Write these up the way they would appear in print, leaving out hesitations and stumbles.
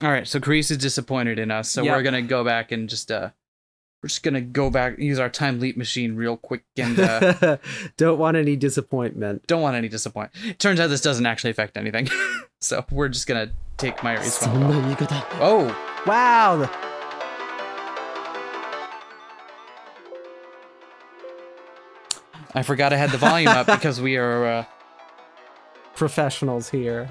All right, so Carice is disappointed in us, so we're gonna go back and just we're just gonna go back, use our time leap machine real quick, and don't want any disappointment. Don't want any disappointment. Turns out this doesn't actually affect anything, so we're just gonna take Mayuri's phone call. Oh, wow! I forgot I had the volume up because we are professionals here.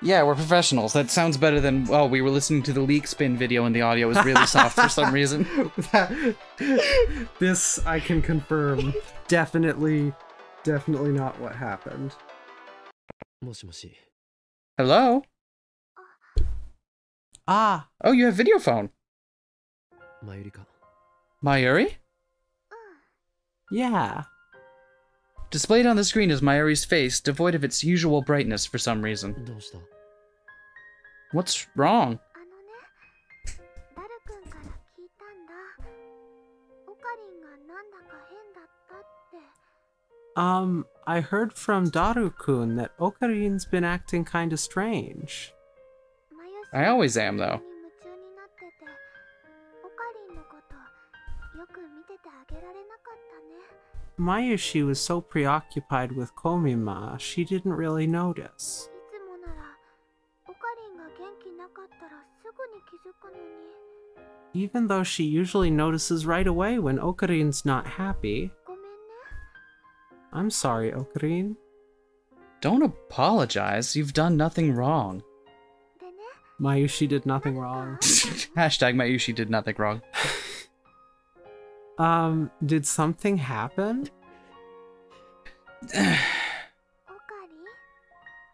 Yeah, we're professionals. That sounds better than, well, we were listening to the leak spin video and the audio was really soft for some reason. This, I can confirm, definitely not what happened. Hello? Ah. Oh, you have video phone. Mayuri? Yeah. Displayed on the screen is Mayuri's face, devoid of its usual brightness for some reason. What's wrong? I heard from Daru-kun that Okarin's been acting kinda strange. I always am, though. Mayushi was so preoccupied with Komima, she didn't really notice. Even though she usually notices right away when Okarin's not happy. I'm sorry, Okarin. Don't apologize, you've done nothing wrong. Mayushi did nothing wrong. Hashtag Mayushi did nothing wrong. Did something happen?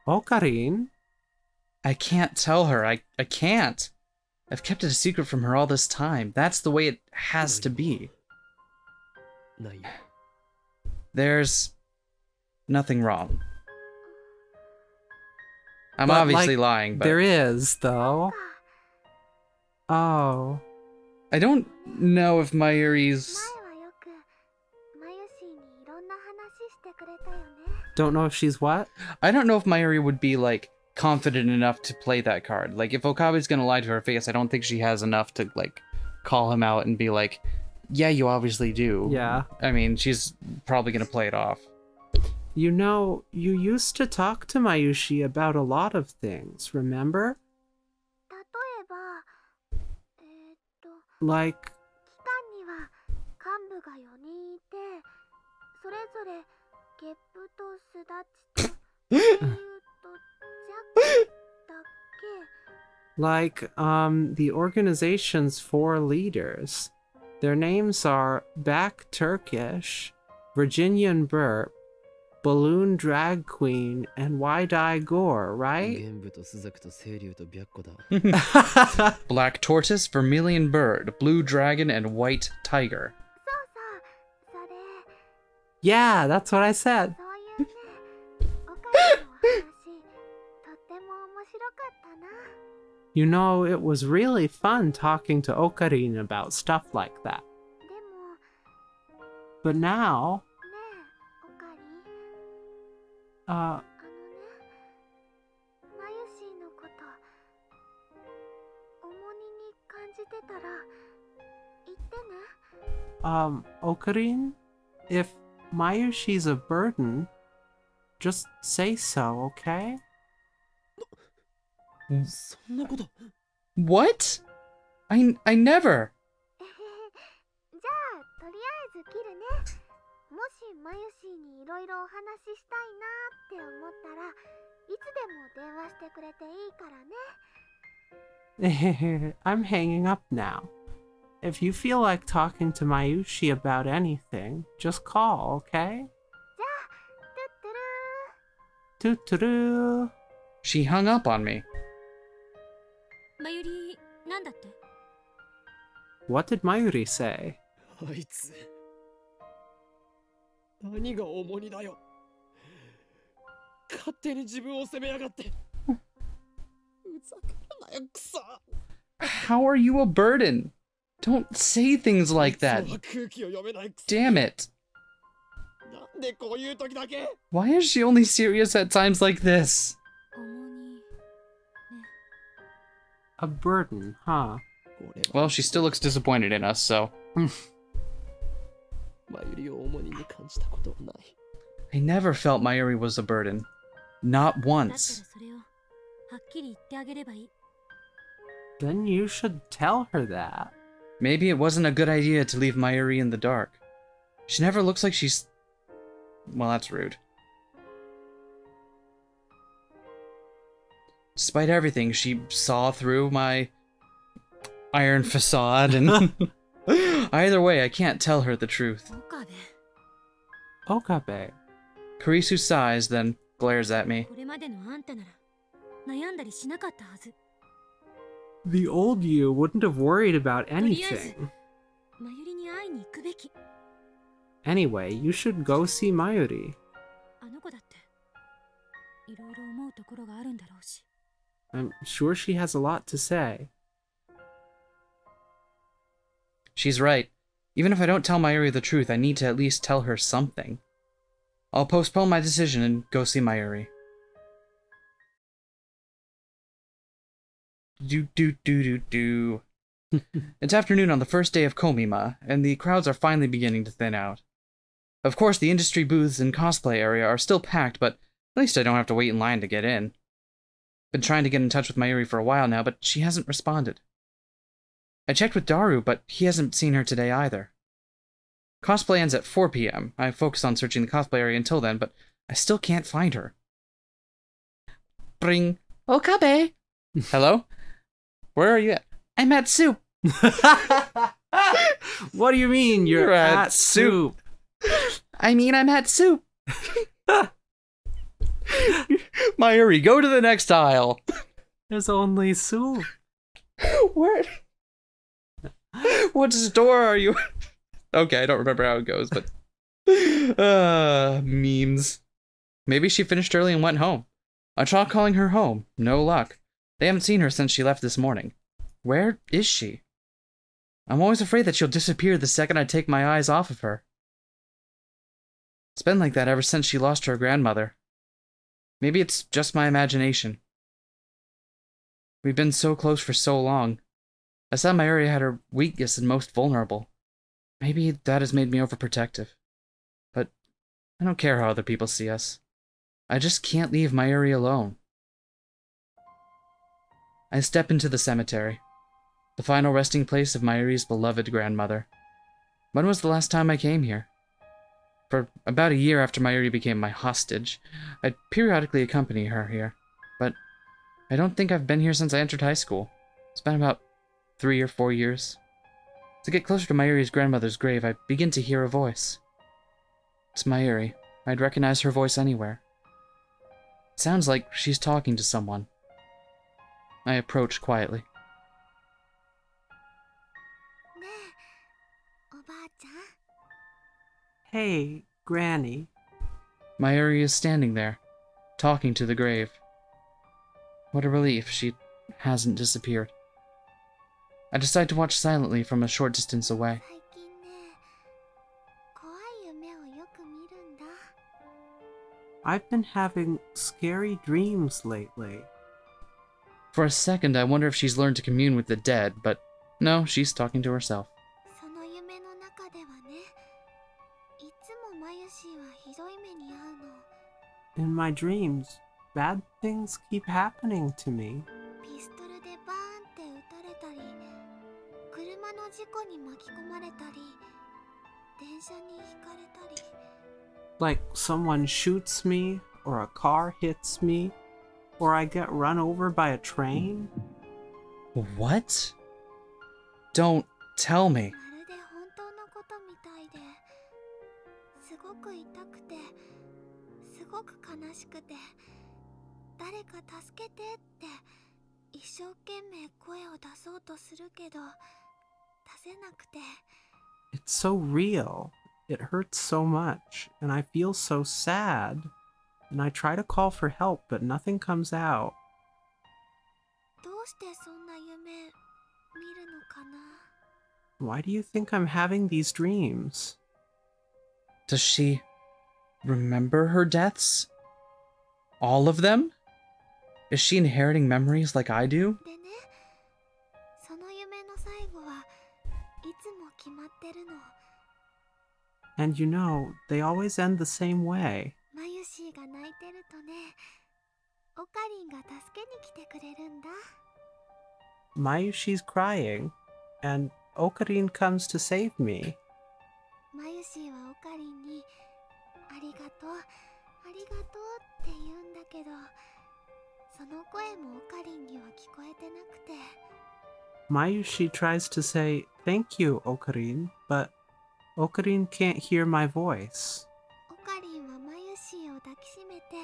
Okarin? I can't tell her. I can't. I've kept it a secret from her all this time. That's the way it has to be. There's nothing wrong. I'm obviously lying, but... There is, though. Oh. I don't know if Mayuri's... Don't know if she's what? I don't know if Mayuri would be, like, confident enough to play that card. Like, if Okabe's gonna lie to her face, I don't think she has enough to, like, call him out and be like, yeah, you obviously do. Yeah. I mean, she's probably gonna play it off. You know, you used to talk to Mayushi about a lot of things, remember? Like... like, the organization's 4 leaders. Their names are Back Turkish, Virginian Burp, Balloon Drag Queen, and Wide-Eye Gore, right? Black Tortoise, Vermilion Bird, Blue Dragon, and White Tiger. Yeah, that's what I said. You know, it was really fun talking to Okarin about stuff like that. But now... Okarin? If Mayushi's a burden, just say so, okay? What? I never. I'm hanging up now. If you feel like talking to Mayushi about anything, just call, okay? Toot-toot-oo. She hung up on me. What did Mayuri say? How are you a burden? Don't say things like that. Damn it. Why is she only serious at times like this? A burden, huh? Well, she still looks disappointed in us, so... I never felt Mayuri was a burden. Not once. Then you should tell her that. Maybe it wasn't a good idea to leave Mayuri in the dark. She never looks like she's... Well, that's rude. Despite everything, she saw through my iron facade, and either way, I can't tell her the truth. Okabe. Kurisu sighs, then glares at me. The old you wouldn't have worried about anything. Anyway, you should go see Mayuri. I'm sure she has a lot to say. She's right. Even if I don't tell Mayuri the truth, I need to at least tell her something. I'll postpone my decision and go see Mayuri. It's afternoon on the first day of Komima, and the crowds are finally beginning to thin out. Of course, the industry booths and cosplay area are still packed, but at least I don't have to wait in line to get in. Been trying to get in touch with Mayuri for a while now, but she hasn't responded. I checked with Daru, but he hasn't seen her today either. Cosplay ends at 4 p.m. I focus on searching the cosplay area until then, but I still can't find her. Bring. Okabe! Hello? Where are you at? I'm at soup. What do you mean you're at soup? I mean I'm at soup. Mayuri, go to the next aisle. There's only soup. Where? What store are you? Okay, I don't remember how it goes, but... memes. Maybe she finished early and went home. I tried calling her home. No luck. They haven't seen her since she left this morning. Where is she? I'm always afraid that she'll disappear the second I take my eyes off of her. It's been like that ever since she lost her grandmother. Maybe it's just my imagination. We've been so close for so long. I saw Mayuri had her weakest and most vulnerable. Maybe that has made me overprotective. But I don't care how other people see us. I just can't leave Mayuri alone. I step into the cemetery, the final resting place of Mayuri's beloved grandmother. When was the last time I came here? For about a year after Mayuri became my hostage, I'd periodically accompany her here, but I don't think I've been here since I entered high school. It's been about 3 or 4 years. To get closer to Mayuri's grandmother's grave, I begin to hear a voice. It's Mayuri. I'd recognize her voice anywhere. It sounds like she's talking to someone. I approach quietly. Hey, Granny. Mayuri is standing there, talking to the grave. What a relief she hasn't disappeared. I decide to watch silently from a short distance away. I've been having scary dreams lately. For a second, I wonder if she's learned to commune with the dead, but no, she's talking to herself. In my dreams, bad things keep happening to me. Like someone shoots me, or a car hits me, or I get run over by a train. What? Don't tell me. It's so real. It hurts so much, and I feel so sad. and I try to call for help, but nothing comes out. どうしてそんな夢見るのかな? Why do you think I'm having these dreams? Does she remember her deaths? All of them? Is she inheriting memories like I do? でね、その夢の最後はいつも決まってるの。 And you know, they always end the same way. マユシーが泣いてるとね、オカリンが助けに来てくれるんだ。 Mayushi's crying, and Okarin comes to save me. マユシーはオカリンにありがとう、ありがとうって言うんだけど、その声もオカリンには聞こえてなくて。 Mayushi tries to say, "Thank you, Okarin," but Okarin can't hear my voice. オカリンはマユシーを抱きしめて、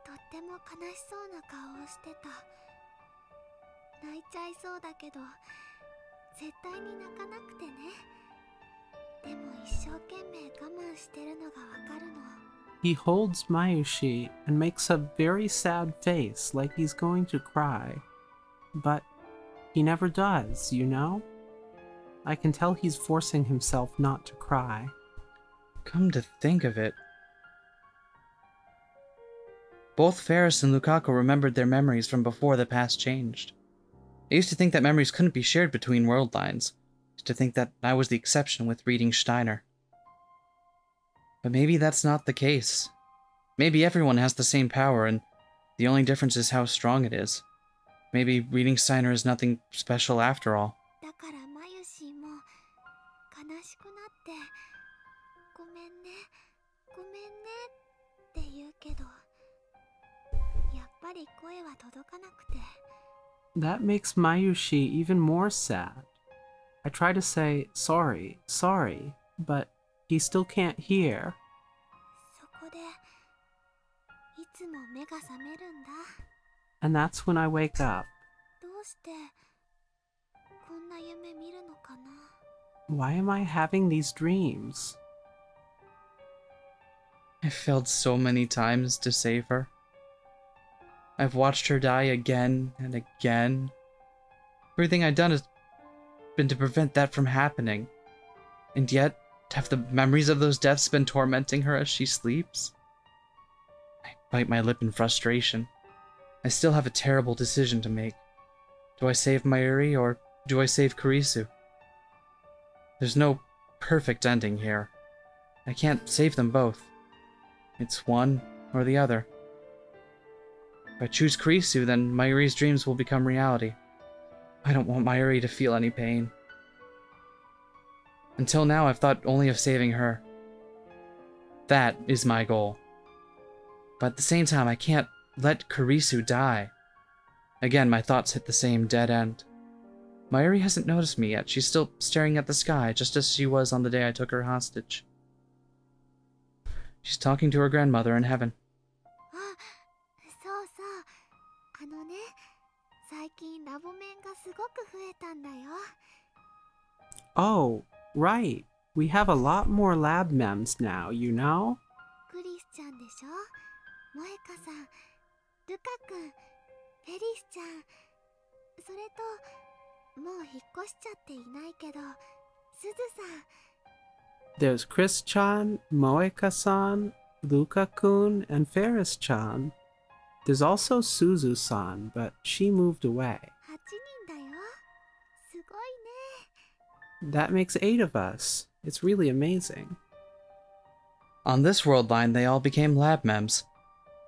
とっても悲しそうな顔をしてた。泣いちゃいそうだけど、絶対に泣かなくてね。でも一生懸命我慢してるのがわかるの。 He holds Mayushi and makes a very sad face like he's going to cry. But he never does, you know? I can tell he's forcing himself not to cry. Come to think of it. Both Ferris and Lukaku remembered their memories from before the past changed. I used to think that memories couldn't be shared between world lines. I used to think that I was the exception with reading Steiner. But maybe that's not the case. Maybe everyone has the same power, and the only difference is how strong it is. Maybe reading Steiner is nothing special after all. だからマユシーも悲しくなって、ごめんね、ごめんねって言うけど、やっぱり声は届かなくて。 That makes Mayushi even more sad. I try to say, "Sorry, sorry," but he still can't hear. そこでいつも目が覚めるんだ。 And that's when I wake up. どうしてこんな夢見るのかな。 Why am I having these dreams? I failed so many times to save her. I've watched her die again and again. Everything I've done has been to prevent that from happening. And yet, have the memories of those deaths been tormenting her as she sleeps? I bite my lip in frustration. I still have a terrible decision to make. Do I save Mayuri or do I save Kurisu? There's no perfect ending here. I can't save them both. It's one or the other. If I choose Kurisu, then Mayuri's dreams will become reality. I don't want Mayuri to feel any pain. Until now, I've thought only of saving her. That is my goal. But at the same time, I can't let Kurisu die. Again, my thoughts hit the same dead end. Mayuri hasn't noticed me yet. She's still staring at the sky, just as she was on the day I took her hostage. She's talking to her grandmother in heaven. そうそう。最近ラボ面がすごく増えたんだよ。 Oh, right. We have a lot more lab mems now, you know? クリスちゃんでしょ、萌香さん、ルカ君、フェリスちゃん、それともう引っ越しちゃっていないけど、すずさん。 There's Chris-chan, Moeka-san, Luka-kun, and Ferris-chan. There's also Suzu-san, but she moved away. 8人だよ。すごいね。 That makes 8 of us. It's really amazing. On this world line, they all became lab mems.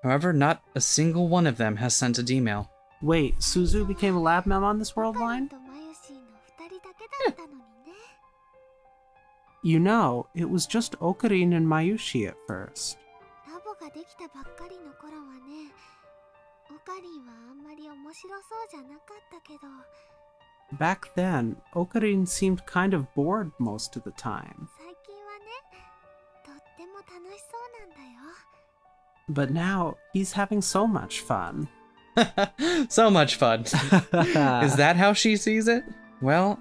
However, not a single one of them has sent a D-mail. Wait, Suzu became a lab mem on this world オカリン line? とマユシーの2人だけだったのにね。 You know, it was just Okarin and Mayushi at first. ラボができたばっかりの頃はね、オカリンはあんまり面白そうじゃなかったけど、 Back then, Okarin seemed kind of bored most of the time. 最近はね、とっても楽しそうなんだよ。 But now, he's having so much fun. So much fun. Is that how she sees it? Well,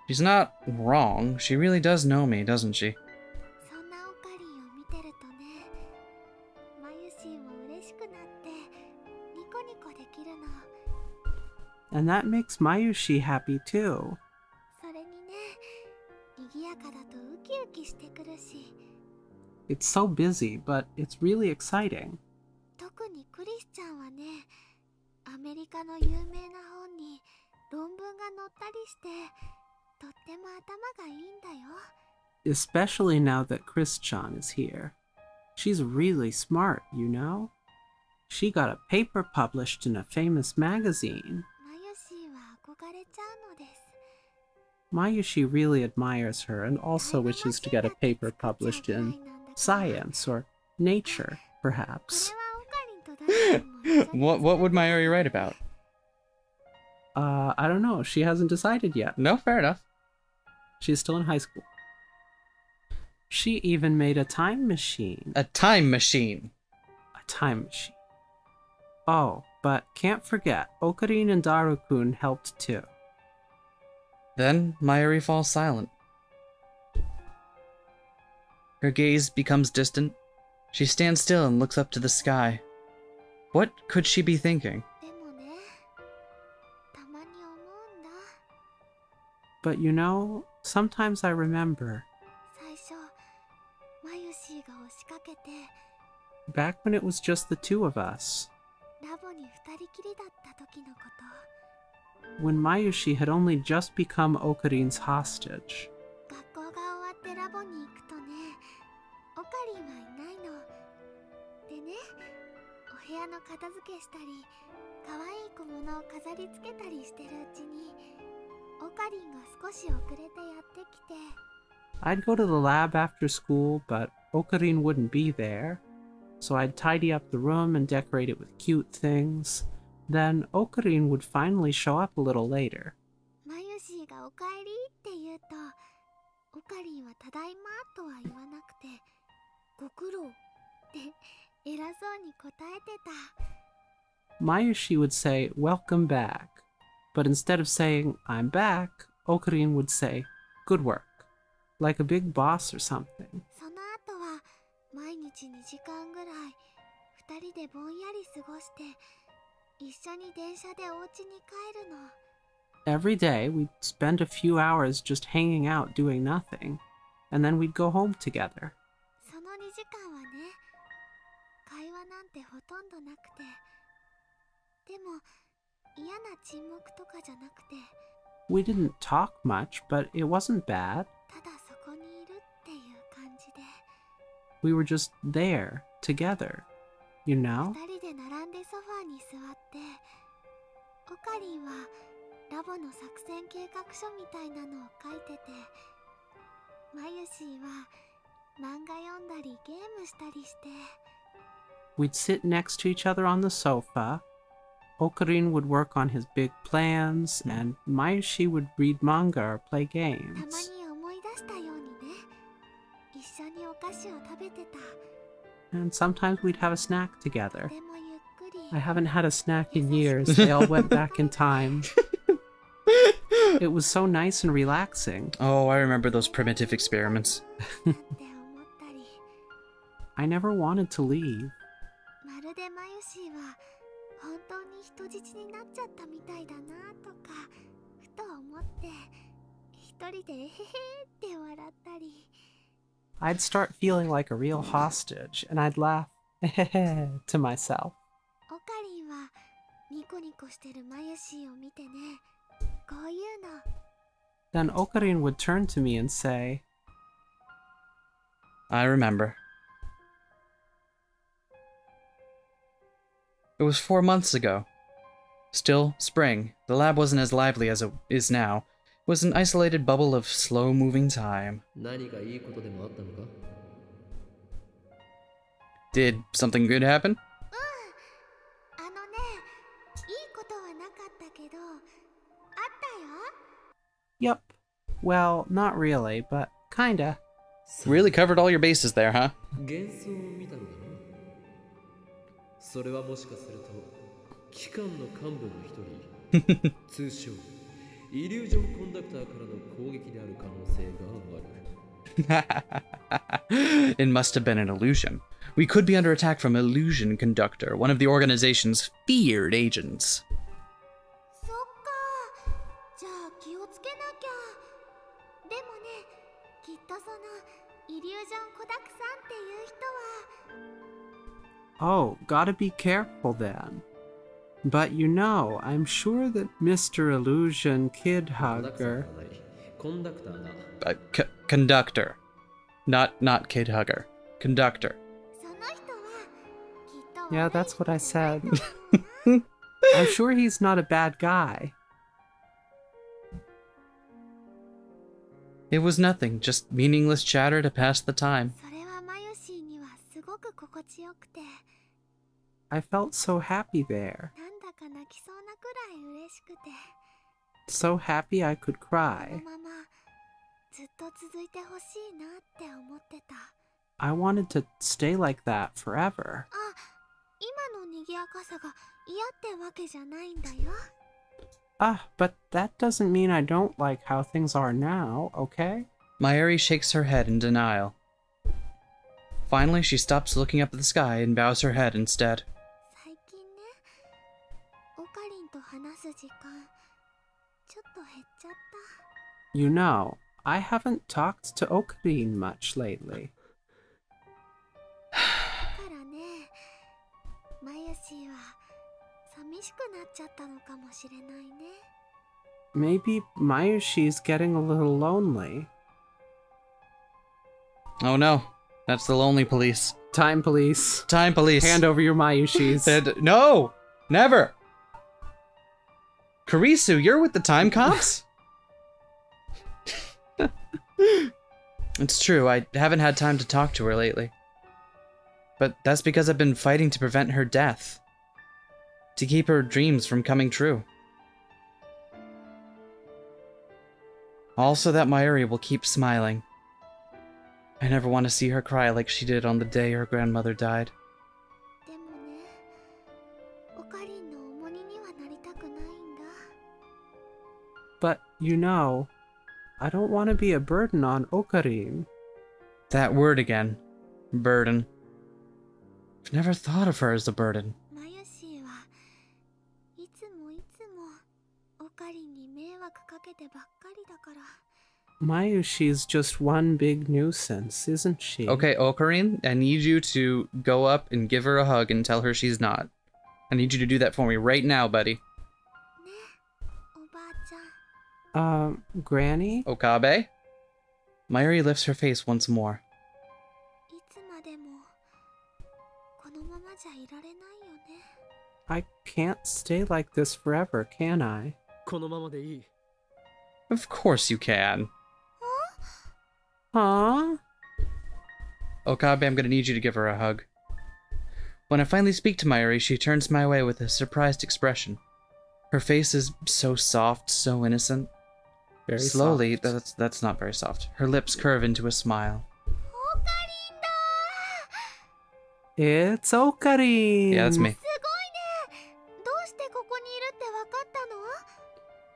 she's not wrong. She really does know me, doesn't she? そんなオカリンを見てるとね、マユニコできるの。 And that makes Mayushi happy too. それにね、賑やかだとウキウキしてくるし、 It's so busy, but it's really exciting. 特にクリスちゃんはね、アメリカの有名な本に論文が載ったりして、とっても頭がいいんだよ。 Especially now that Chris-chan is here. She's really smart, you know? She got a paper published in a famous magazine. マユシーは憧れちゃうのです。 Mayushi really admires her and also wishes to get a paper published in science or nature, これ perhaps. はオカリンとダイヤも What would Mayuri write about? I don't know. She hasn't decided yet. No, fair enough. She's still in high school. She even made a time machine. A time machine. A time machine. Oh, but can't forget, Okarin and Daru-kun helped too. Then Mayuri falls silent. Her gaze becomes distant. She stands still and looks up to the sky. What could she be thinking? でもね、たまに思うんだ。 But you know, sometimes I remember, 最初、マユシーが押しかけて、 back when it was just the two of us, ラボに二人きりだった時のこと。 when Mayushi had only just become Okarin's hostage. 学校が終わってラボに行くとね、オカリンはいないの。でね、お部屋の片付けしたり、可愛い小物を飾り付けたりしてるうちに、オカリンが少し遅れてやってきて、 I'd go to the lab after school, but Okarin wouldn't be there. So I'd tidy up the room and decorate it with cute things. Then Okarin would finally show up a little later. マユシーがおかえりって言うと、オカリンはただいまとは言わなくて、ご苦労って偉そうに答えてた。 Mayushi would say, "Welcome back." But instead of saying, "I'm back," Okarin would say, "Good work." Like a big boss or something. その後は毎日2時間ぐらい2人でぼんやり過ごして、一緒に電車でお家に帰るの。 Every day, we'd spend a few hours just hanging out doing nothing, and then we'd go home together. その2時間はね、会話なんてほとんどなくて、でも嫌な沈黙とかじゃなくて、 We didn't talk much, but it wasn't bad. ただそこにいるっていう感じで、 We were just there, together, you know? 2人で並んでソファーに座って、オカリンはラボの作戦計画書みたいなのを書いてて、マユシーは漫画読んだりゲームしたりして、 We'd sit next to each other on the sofa. Okarin would work on his big plans, and Mayushi would read manga or play たま games. に思い出したようにね、一緒にお菓子を食べてた。 And sometimes we'd have a snack と together. てもゆっくり。 I haven't had a snack in years. They all went back in time. It was so nice and relaxing. Oh, I remember those primitive experiments. って思ったり、 I never wanted to leave. まるでマユシーは本当に人質になっちゃったみたいだなとかふと思って、一人でえへへって笑ったり、 I'd start feeling like a real hostage, and I'd laugh to myself. オカリンはニコニコしてるマユシーを見てね、こういうの。 Then Okarin would turn to me and say, I remember. It was 4 months ago. Still spring. The lab wasn't as lively as it is now. It was an isolated bubble of slow-moving time. 何かいいことでもあったのか？ Did something good happen? あのね、いいことはなかったけど、あったよ。 Yup. Well, not really, but kinda. Really covered all your bases there, huh? 幻想を見たのだろう。それはもしかすると機関の幹部の一人通称イリュージョンコンダクターからの攻撃である可能性がある。 It must have been an illusion. We could be under attack from Illusion Conductor, one of the organization's feared agents. そっか。じゃあ気をつけなきゃ。でもね、きっとそのイリュージョンコダクさんっていう人は。 Oh, gotta be careful then. But you know, I'm sure that Mr. Illusion Kid コンダクター Hugger. がないコンダクターが Conductor. Not Kid Hugger. Conductor. その人はきっと Yeah, that's what I said. I'm sure he's not a bad guy. It was nothing, just meaningless chatter to pass the time. それはマユシーにはすごく心地よくて、 I felt so happy there. なんだか泣きそうなくらい嬉しくて、 So happy I could こ cry. のままずっと続いてほしいなって思ってた。 I wanted to stay like that forever. あ、今の賑やかさが嫌ってわけじゃないんだよ。 Ah, but that doesn't mean I don't like how things are now, okay? Mayuri shakes her head in denial. Finally, she stops looking up at the sky and bows her head instead. 最近ね、オカリンと話す時間ちょっと減っちゃった。 You know, I haven't talked to Okarin much lately. だからね、マユシーは寂しくなっちゃったのかもしれないね。 Maybe Mayushi's getting a little lonely. Oh no, that's the lonely police. Time police. Time police. Hand over your Mayushis. No! Never! Kurisu, you're with the time cops? It's true, I haven't had time to talk to her lately. But that's because I've been fighting to prevent her death. To keep her dreams from coming true. Also that Mayuri will keep smiling. I never want to see her cry like she did on the day her grandmother died. でもね、オカリンの重荷にはなりたくないんだ。 But, you know, I don't want to be a burden on Okarin. That word again. Burden. I've never thought of her as a burden. マユシーはいつもオカリンに迷惑かけてばっかりだから。 Mayushi's just one big nuisance, isn't she? Okay, Ocarine, I need you to go up and give her a hug and tell her she's not. I need you to do that for me right now, buddy. ね、おばあちゃん。 Granny? Okabe? Mayuri lifts her face once more. いつまでもこのままじゃいられないよね。 I can't stay like this forever, can I? このままでいい Of course you can. Huh? Okabe, I'm gonna need you to give her a hug. When I finally speak to Mayuri, she turns my way with a surprised expression. Her face is so soft, so innocent. Very Slowly, soft. that's not very soft. Her lips curve into a smile. オカリンだー。 It's Okarin! Yeah, that's me. すごいね。どうしてここにいるってわかった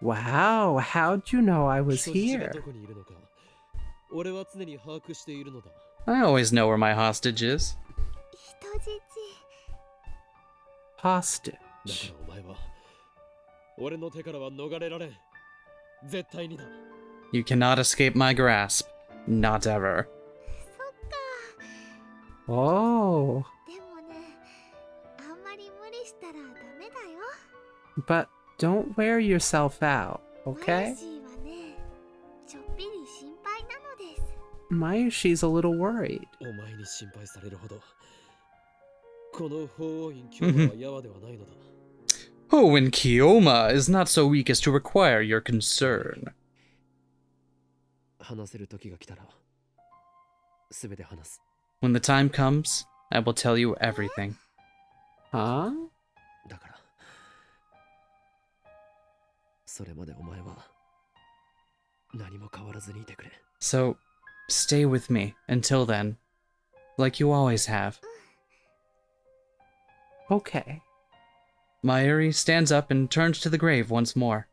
の？ Wow, how'd you know I was 人質が here? どこにいるのか俺は常に把握しているのだ I always know where my hostage is. 人質。 Hostage. だからお前は俺の手からは逃れられん絶対にだ You cannot escape my grasp. Not ever. そっか。 Oh, でもね、あんまり無理したらダメだよ。 but don't wear yourself out, マユ okay? シーはね、ちょっぴり心配なのです。 Mayushi's a little worried. お前に心配されるほどこの法王院今日はヤワではないのだ Oh, and Kioma is not so weak as to require your concern. 話せる時が来たら全て話す When the time comes, I will tell you everything. Huh? だからそれまでお前は何も変わらずにいてくれ So, stay with me until then, like you always have. Okay. Mayuri stands up and turns to the grave once more.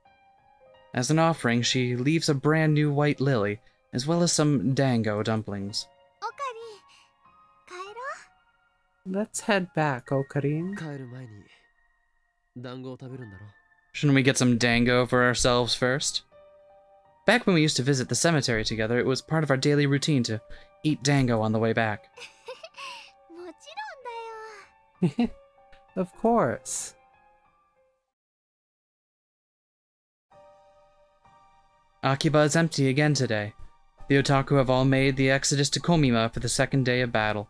As an offering, she leaves a brand new white lily, as well as some dango dumplings. オカリン、帰ろ Let's head back, Okarin. 帰る前に団子を食べるんだろ Shouldn't we get some dango for ourselves first? Back when we used to visit the cemetery together, it was part of our daily routine to eat dango on the way back. もちろんだよ。 Of course. Akiba is empty again today. The otaku have all made the exodus to Komima for the second day of battle.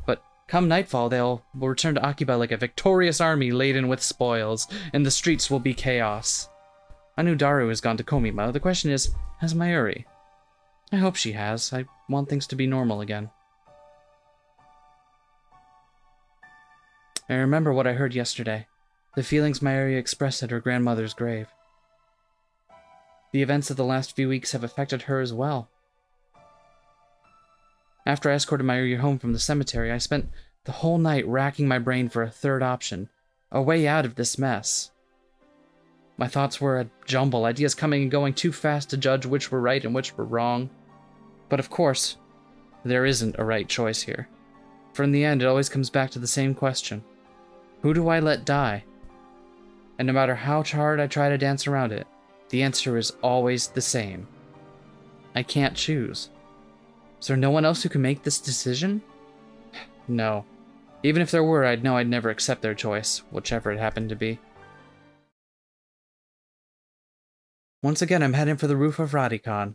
But come nightfall, will return to Akiba like a victorious army laden with spoils, and the streets will be chaos. I knew Daru has gone to Komima. The question is, has Mayuri? I hope she has. I want things to be normal again. I remember what I heard yesterday. The feelings Mayuri expressed at her grandmother's grave. The events of the last few weeks have affected her as well. After I escorted Mayuri home from the cemetery, I spent the whole night racking my brain for a third option, a way out of this mess. My thoughts were a jumble, ideas coming and going too fast to judge which were right and which were wrong. But of course, there isn't a right choice here. For in the end, it always comes back to the same question. Who do I let die? And no matter how hard I try to dance around it, the answer is always the same. I can't choose. Is there no one else who can make this decision? No. Even if there were, I'd know I'd never accept their choice, whichever it happened to be. Once again, I'm heading for the roof of Radicon.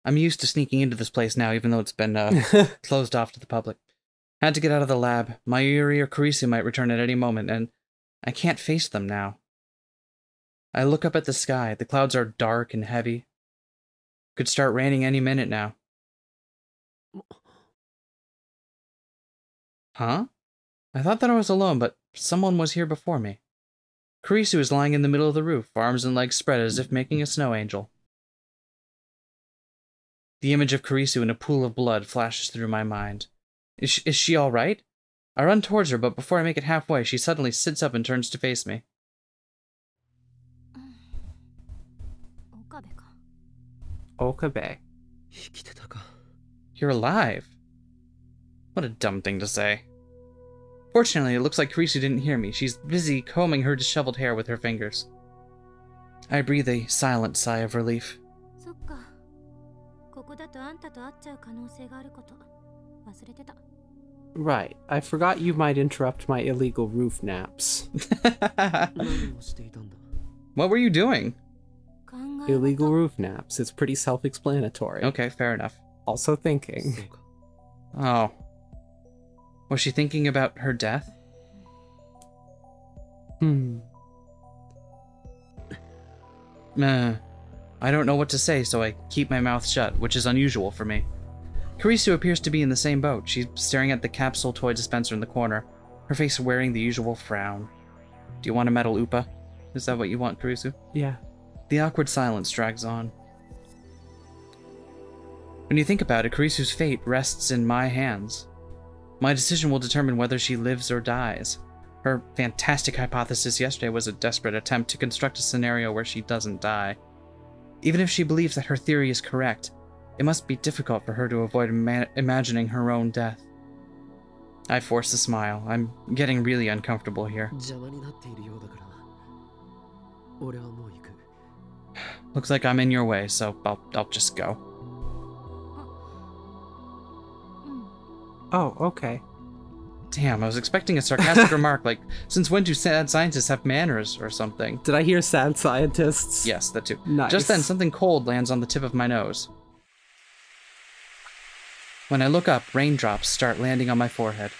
I'm used to sneaking into this place now, even though it's been closed off to the public. Had to get out of the lab. Mayuri or Kurisu might return at any moment, and I can't face them now. I look up at the sky. The clouds are dark and heavy. Could start raining any minute now. Huh? I thought that I was alone, but someone was here before me. Kurisu is lying in the middle of the roof, arms and legs spread as if making a snow angel. The image of Kurisu in a pool of blood flashes through my mind. Is she all right? I run towards her, but before I make it halfway, she suddenly sits up and turns to face me. Okabe. 生きてたか You're alive. What a dumb thing to say. Fortunately, it looks like Kurisu didn't hear me. She's busy combing her disheveled hair with her fingers. I breathe a silent sigh of relief. そっか。ここだとあんたと会っちゃう可能性があること。忘れてた。 Right. I forgot you might interrupt my illegal roof naps. 何をしていたんだ What were you doing? Illegal roof naps. It's pretty self-explanatory. Okay, fair enough. Also thinking. そうか Oh. Was she thinking about her death? I don't know what to say, so I keep my mouth shut, which is unusual for me. Kurisu appears to be in the same boat. She's staring at the capsule toy dispenser in the corner, her face wearing the usual frown. Do you want a metal upa? Is that what you want, Kurisu? Yeah. The awkward silence drags on. When you think about it, Kurisu's fate rests in my hands. My decision will determine whether she lives or dies. Her fantastic hypothesis yesterday was a desperate attempt to construct a scenario where she doesn't die. Even if she believes that her theory is correct, it must be difficult for her to avoid imagining her own death. I force a smile. I'm getting really uncomfortable here. 邪魔になっているようだから俺はもう行く Looks like I'm in your way, so I'll just go. Oh, okay. Damn, I was expecting a sarcastic remark like, since when do sad scientists have manners or something? Did I hear sad scientists? Yes, that too. Nice. Just then, something cold lands on the tip of my nose. When I look up, raindrops start landing on my forehead.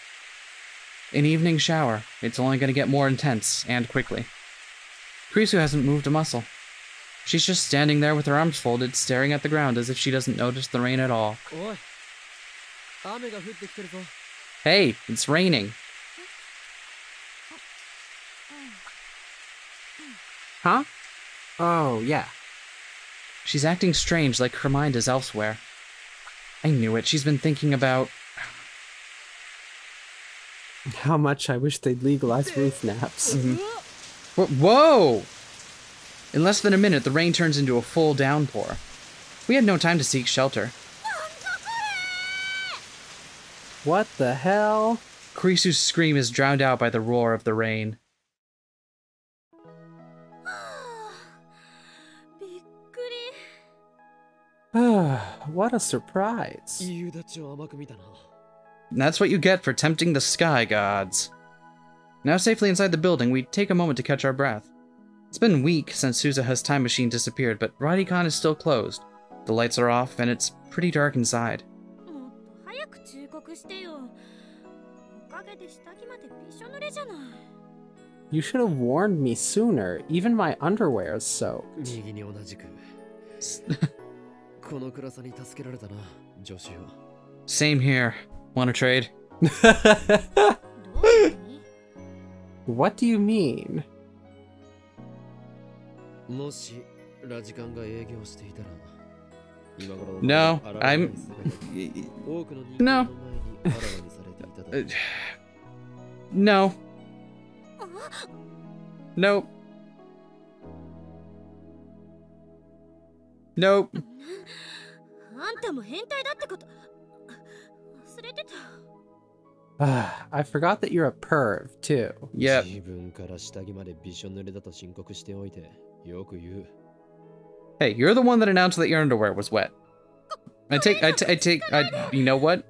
An evening shower. It's only going to get more intense, and quickly. Kurisu hasn't moved a muscle. She's just standing there with her arms folded, staring at the ground as if she doesn't notice the rain at all. おい雨が降ってきてるぞ Hey, it's raining. Huh? Oh, yeah. She's acting strange, like her mind is elsewhere. I knew it. She's been thinking about... How much I wish they'd legalize roof naps. Whoa! In less than a minute, the rain turns into a full downpour. We had no time to seek shelter. What the hell? Kurisu's scream is drowned out by the roar of the rain. What a surprise. 夕立を甘く見たな。 And that's what you get for tempting the sky gods. Now safely inside the building, we take a moment to catch our breath. It's been a week since Suzuha's time machine disappeared, but Radicon is still closed. The lights are off, and it's pretty dark inside. You should have warned me sooner. Even my underwear is soaked. 右に同じく。この暗さに助けられたな、助手よ。 Same here. Wanna trade? What do you mean? もしラジカンが営業していたら、今頃 No, I'm... 多くの人間 No. の前にあらわにされていただろう。 No. Nope. Nope. あんたも変態だってこと忘れてた。 I forgot that you're a perv, too. Yep. 自分から下着までびしょ濡れだと申告しておいてよく言う。 Hey, you're the one that announced that your underwear was wet. You know what?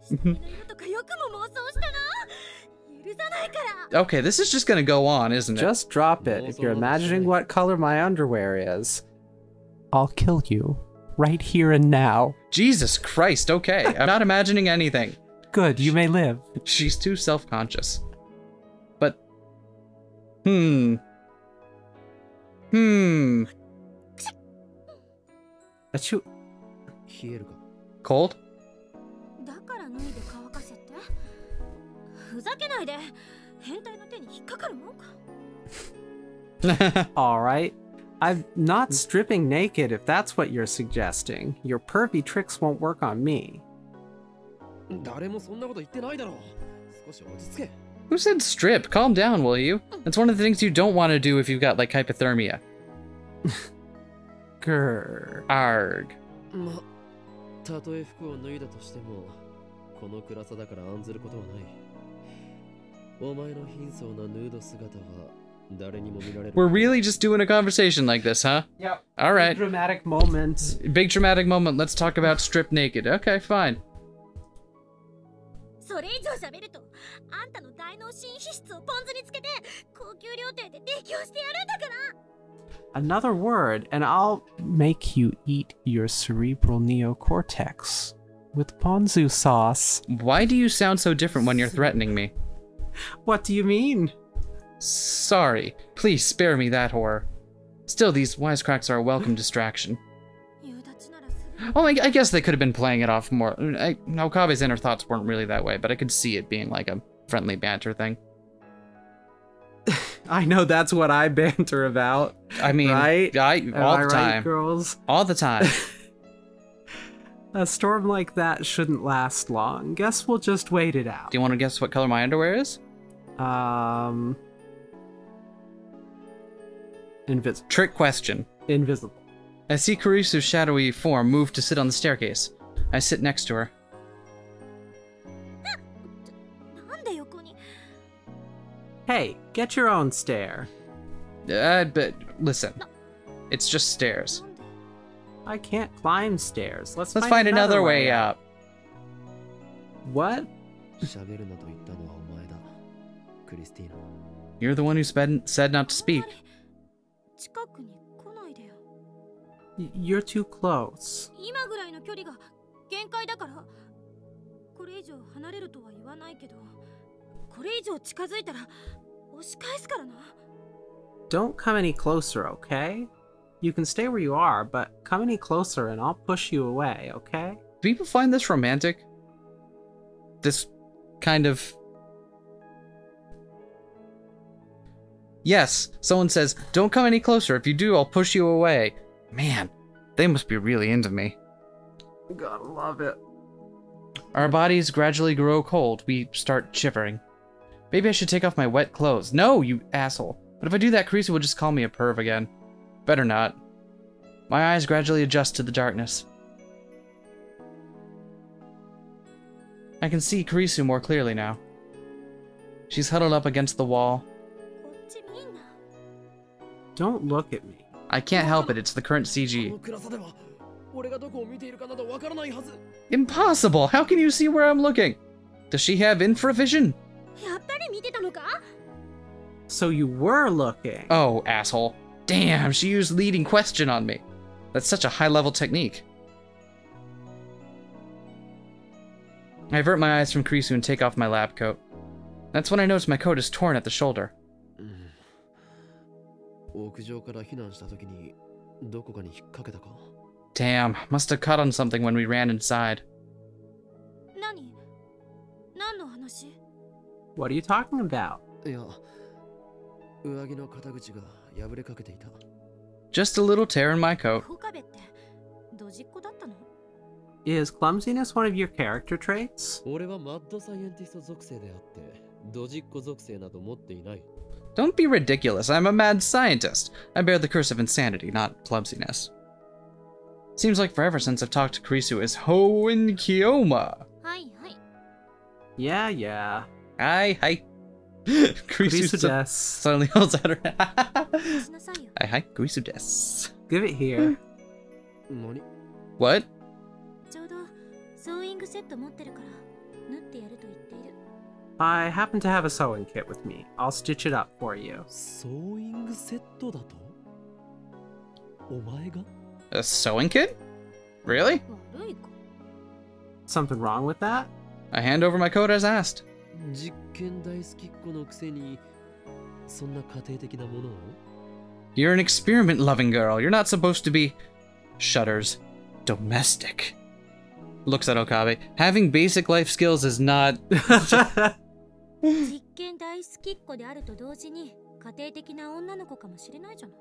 Okay, this is just gonna go on, isn't it? Just drop it if you're imagining what color my underwear is. I'll kill you. Right here and now. Jesus Christ, okay. I'm not imagining anything. Good, you may live. She's too self-conscious. But... Achoo. 冷えるか。 Cold? だから脱いで乾かせってふざけないで変態の手に引っかかるもんか Alright. I'm not stripping naked if that's what you're suggesting. Your pervy tricks won't work on me. 誰もそんなこと言ってないだろう。少し落ち着け。 Who said strip? Calm down, will you? That's one of the things you don't want to do if you've got, like, hypothermia. Grr. Arg. ま、たとえ服を脱いだとしても、この暗さだから案ずることはない。お前の貧相なヌード姿は誰にも見られる。 We're really just doing a conversation like this, huh? Yep. Alright. Dramatic moment. Big dramatic moment. Let's talk about strip naked. Okay, fine. それ以上喋るとあんたの大脳新皮質をポン酢につけて高級料亭で提供してやるんだから Another word, and I'll make you eat your cerebral neocortex with ponzu sauce. Why do you sound so different when you're threatening me? What do you mean? Sorry. Please spare me that horror. Still, these wisecracks are a welcome distraction. 夕立ならすぐ Oh, I guess they could have been playing it off more. Okabe's inner thoughts weren't really that way, but I could see it being like a friendly banter thing. I know that's what I banter about. I mean, right? all the time. Right, girls? All the time. A storm like that shouldn't last long. Guess we'll just wait it out. Do you want to guess what color my underwear is? Invisible. Trick question. Invisible. I see Kurisu's shadowy form move to sit on the staircase. I sit next to her. なんで横に Hey, get your own stair. But listen. It's just stairs. なんで I can't climb stairs. Let's find another way up. What? 喋るなと言ったのはお前だ、クリスティーナ。 You're the one who said not to speak. 近くに来ないでよ You're too close. 今ぐらいの距離が限界だからこれ以上離れるとは言わないけどこれ以上近づいたら押し返すからな Don't come any closer, okay? You can stay where you are, but come any closer and I'll push you away, okay? Do people find this romantic? This kind of... Yes, someone says, don't come any closer. If you do, I'll push you away. Man, they must be really into me. Gotta love it. Our bodies gradually grow cold. We start shivering. Maybe I should take off my wet clothes. No, you asshole. But if I do that, Carissa will just call me a perv again. Better not. My eyes gradually adjust to the darkness. I can see Kurisu more clearly now. She's huddled up against the wall. こっち見んな。 Don't look at me. I can't help it, it's the current こ CG. の暗さでは俺がどこを見ているかなどわからないはず。 Impossible! How can you see where I'm looking? Does she have infravision? やっぱり見てたのか？ So you were looking. Oh, asshole. Damn, she used leading question on me. That's such a high-level technique. I avert my eyes from Kurisu and take off my lab coat. That's when I notice my coat is torn at the shoulder. 屋上から避難した時にどこかに引っ掛けたか？ Damn, must have caught on something when we ran inside. 何の話？ What are you talking about? いや、上着の肩口が破れかけていた。 Just a little tear in my coat. 岡部ってドジっ子だったの？ Is clumsiness one of your character traits? 俺はマッドサイエンティスト属性であって、ドジっ子属性など持っていない。 Don't be ridiculous, I'm a mad scientist. I bear the curse of insanity, not clumsiness. Seems like forever since I've talked to Kurisu as Hoen Kyoma. はいはい。 Yeah. Hi. Kurisu Kurisu desu. suddenly holds out her しなさいよ。Hi, Kurisu desu. Give it here. 何？ What? ちょうどソーイングセット持ってるから縫ってやると言っている。 I happen to have a sewing kit with me. I'll stitch it up for you. ソーイングセットだと？お前が？ A sewing kit? Really? 悪いか。 Something wrong with that? I hand over my coat as asked. 実験大好きっ子のくせにそんな家庭的なものを？ You're an experiment-loving girl. You're not supposed to be... Shudders. Domestic. Looks at Okabe. Having basic life skills is not... 実験大好きっ子であると同時に家庭的な女の子かもしれないじゃない。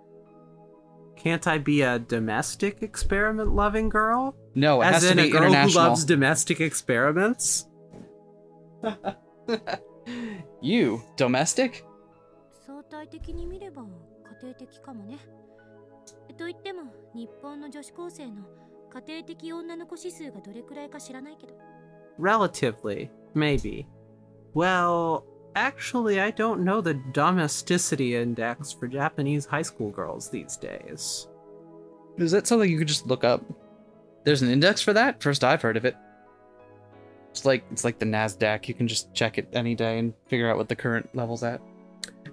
Can't I be a domestic experiment-loving girl? No, it As has to in a be girl who international. loves domestic experiments? You, domestic? 相対的に見れば家庭的かもね。と言っても日本の女子高生の家庭的女の子指数がどれくらいか知らないけど。 Relatively, maybe. Well, actually, I don't know the domesticity index for Japanese high school girls these days. Is that something you could just look up? There's an index for that? First I've heard of it. It's like the NASDAQ. You can just check it any day and figure out what the current level's at.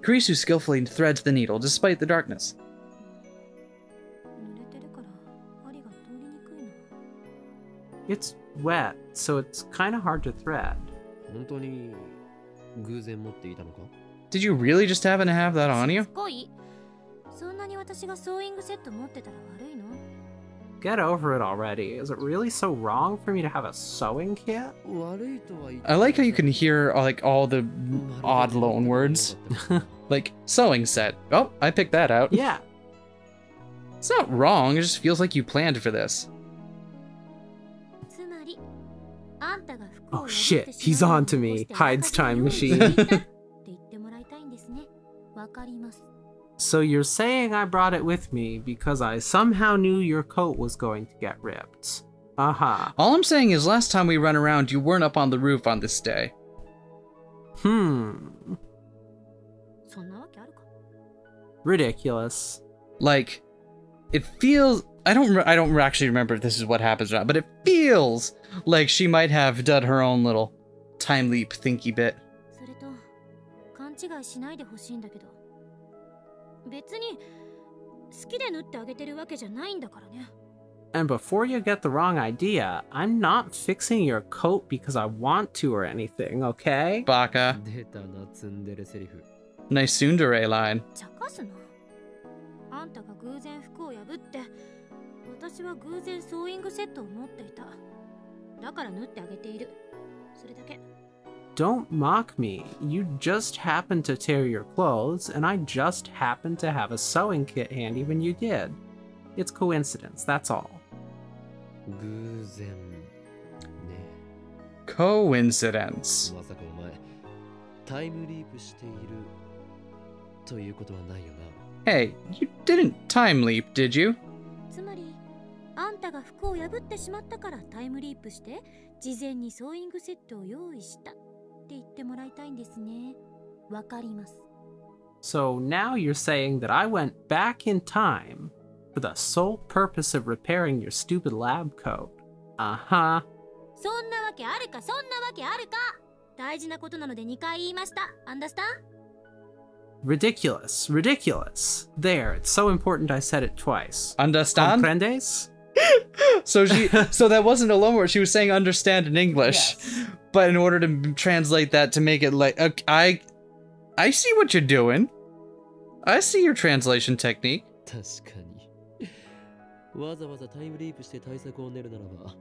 Kurisu skillfully threads the needle despite the darkness. 濡れてるから針が通りにくいな。 It's wet, so it's kind of hard to thread. 本当に偶然持っていたのか？ Did you really just happen to have that on し you? つこい。そんなに私がソーイングセット持ってたら悪いの？ Get over it already. Is it really so wrong for me to have a sewing kit? 悪いとは言って I like how you can hear like all the odd loan words. Like sewing set. Oh, I picked that out. Yeah. It's not wrong, it just feels like you planned for this. つまりあんたが服を Oh shit, he's on to me. Hides time machine. って言ってもらいたいんですね。わかります。 So you're saying I brought it with me because I somehow knew your coat was going to get ripped. Uh-huh. All I'm saying is last time we ran around, you weren't up on the roof on this day. そんなわけあるか。 Ridiculous. Like, it feels... I don't actually remember if this is what happens or not, but it feels like she might have done her own little time leap thinky bit. それと勘違いしないでほしいんだけど、別に好きで縫ってあげてるわけじゃないんだからね。 And before you get the wrong idea, I'm not fixing your coat because I want to or anything, okay? Baka. 出たなツンデレセリフ。 Nice tsundere line. 茶化すな。あんたが偶然服を破って、私は偶然ソーイングセットを持っていた。だから縫ってあげている。それだけ。 Don't mock me. You just happened to tear your clothes, and I just happened to have a sewing kit handy when you did. It's coincidence, that's all. 偶然ね。 Coincidence. まさかお前タイムリープしているということはないよな。 Hey, you didn't time leap, did you? つまり、あんたたが服を破ってしまったからタイムリープして事前にソーイングセットを用意したって言ってもらいたいんですね。わかります。 So now you're saying that I went back in time for the sole purpose of repairing your stupid lab coat. Uh-huh. そんなわけあるか、そんなわけあるか。大事なことなので2回言いました。Understand? Ridiculous, ridiculous. There, it's so important I said it twice. Understand? Comprendes? So that wasn't a loan word. She was saying understand in English. Yes. But in order to translate that to make it like, I see what you're doing. I see your translation technique. 確かに。わざわざタイムリープして対策を練るならば、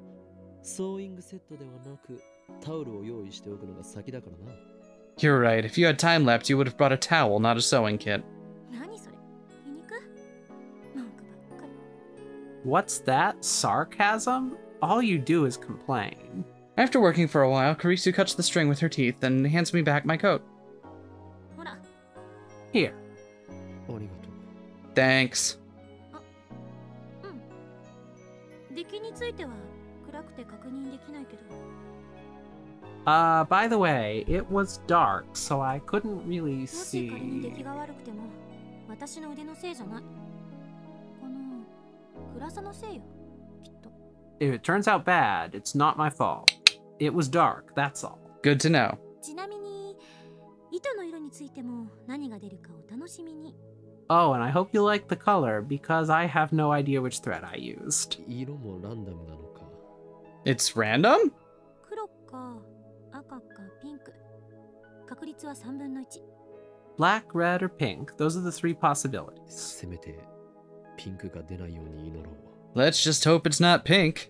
ソーイングセットではなくタオルを用意しておくのが先だからな。You're right. If you had time lapse, you would have brought a towel, not a sewing kit. 何それ？皮肉？文句ばっかり。 What's that? Sarcasm? All you do is complain. After working for a while, Karisu cuts the string with her teeth and hands me back my coat. ほら。 Here. ありがとう。 Thanks. 出来については暗くて確認できないけど。By the way, it was dark, so I couldn't really もし仮に出 see. 来が悪くても私の腕のせいじゃない。この暗さのせいよ、きっと。 If it turns out bad, it's not my fault. It was dark, that's all. Good to know. ちなみに糸の色についても何が出るかお楽しみに。 Oh, and I hope you like the color, because I have no idea which thread I used. 色もランダムなのか。It's random? 黒か赤かピンク。確率は3分の1。 Black, red, or pink, those are the three possibilities. せめてピンクが出ないように祈ろう。 Let's just hope it's not pink.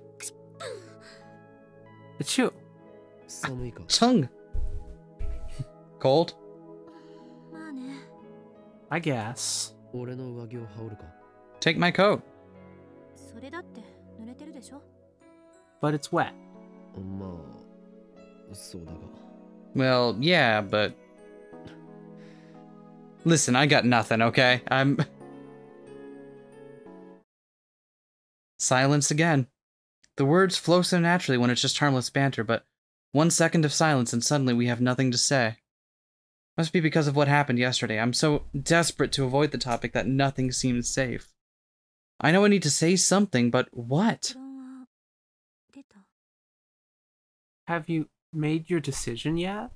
Achoo. 寒いか。 Tongue. Cold? まあね。 I guess. 俺の上着を羽織るか。 Take my coat. それだって濡れてるでしょ。 But it's wet. まあ、そうだが。 Well, yeah, but... Listen, I got nothing, okay? Silence again. The words flow so naturally when it's just harmless banter, but 1 second of silence and suddenly we have nothing to say. Must be because of what happened yesterday. I'm so desperate to avoid the topic that nothing seems safe. I know I need to say something, but what? 結論は出た。 Have you made your decision yet?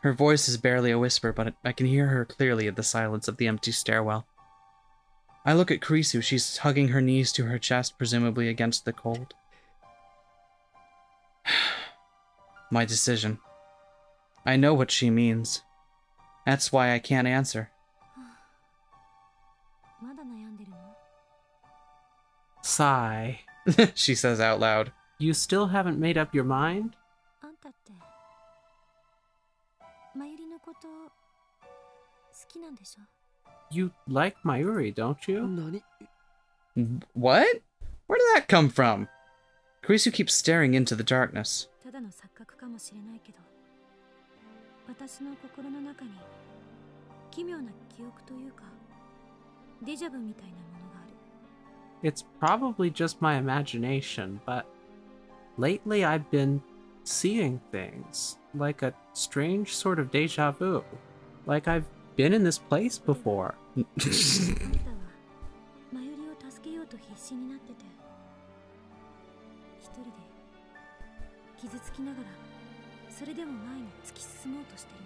Her voice is barely a whisper, but I can hear her clearly in the silence of the empty stairwell. I look at Kurisu. She's hugging her knees to her chest, presumably against the cold. My decision. I know what she means. That's why I can't answer. まだ悩んでるの？ Sigh. She says out loud. You still haven't made up your mind? あんたってまゆりのこと好きなんでしょ？ You like Mayuri, don't you? 何？ What? Where did that come from? Kurisu keeps staring into the darkness. ただの錯覚かもしれないけど、私の心の中に奇妙な記憶というかデジャブみたいなものがある。 It's probably just my imagination, but lately I've been seeing things, like a strange sort of deja vu. Like I've been in this place before. あんたはまゆりを助けようと必死になってて、一人で傷つきながらそれでも前に突き進もうとしてい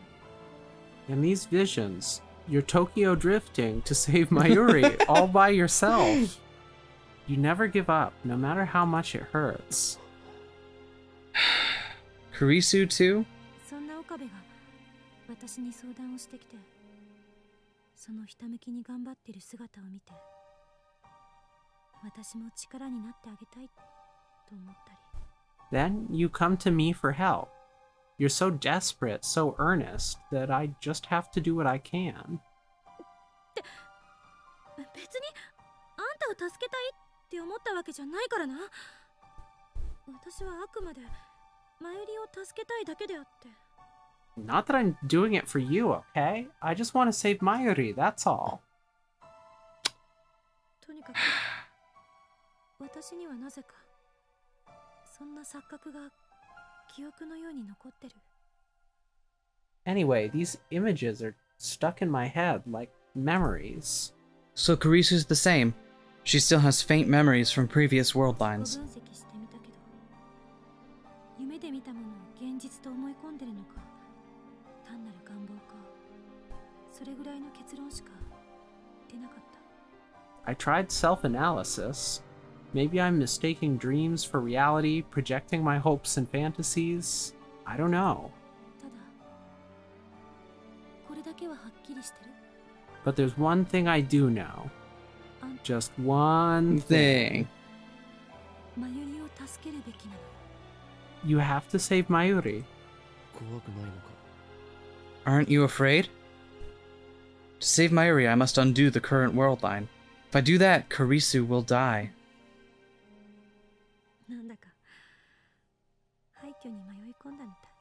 るの。 In these visions, you're Tokyo drifting to save Mayuri all by yourself. You never give up, no matter how much it hurts. Kurisu too? そんな岡部が私に相談をしてきて、そのひたむきに頑張ってる姿を見て、私も力になってあげたいと思ったり。 Then you come to me for help. You're so desperate, so earnest, that I just have to do what I can. 別にあんたを助けたいって思ったわけじゃないからな。私はあくまでまゆりを助けたいだけであって。 Not that I'm doing it for you, okay? I just want to save Mayuri, that's all. とにかく私にはなぜかそんな錯覚が記憶のように残ってる。 Anyway, these images are stuck in my head like memories. So Karisu's the same. She still has faint memories from previous world lines. 分析してみたけど、夢で見たものを現実と思い込んでるのか、単なる願望か、それぐらいの結論しか出なかった。 I tried self-analysis. Maybe I'm mistaking dreams for reality, projecting my hopes and fantasies. I don't know. ただ、これだけははっきりしてる。 But there's one thing I do know. Just one thing. マユリを助けるべきなの。 You have to save Mayuri. 怖くないのか。 Aren't you afraid? To save Mayuri, I must undo the current world line. If I do that, Karisu will die. なんだか廃墟に迷い込んだみたい。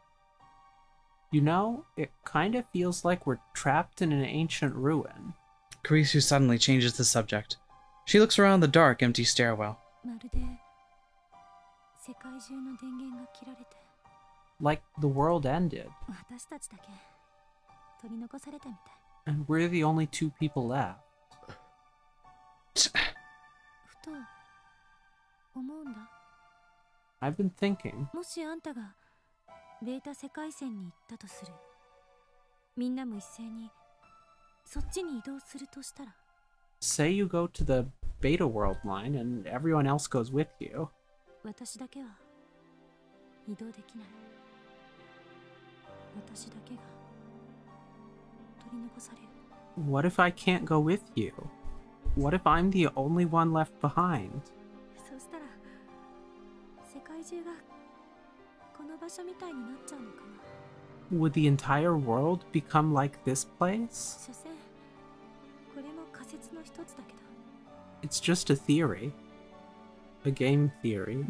You know, it kind of feels like we're trapped in an ancient ruin. Karisu suddenly changes the subject. She looks around the dark, empty stairwell. まるで世界中の電源が切られて、 Like the world ended, 私たちだけ取り残されたみたい。 and we're the only two people left. ふと思うんだ。 I've been thinking, もしあんたがベータ世界線に行ったとする。みんなも一斉にそっちに移動するとしたら。 say you go to the beta world line and everyone else goes with you. 私だけは移動できない。私だけが取り残される。 What if I can't go with you? What if I'm the only one left behind? そしたら世界中がこの場所みたいになっちゃうのかな。 Would the entire world become like this place? 所詮これも仮説の一つだけど。 It's just a theory. A game theory.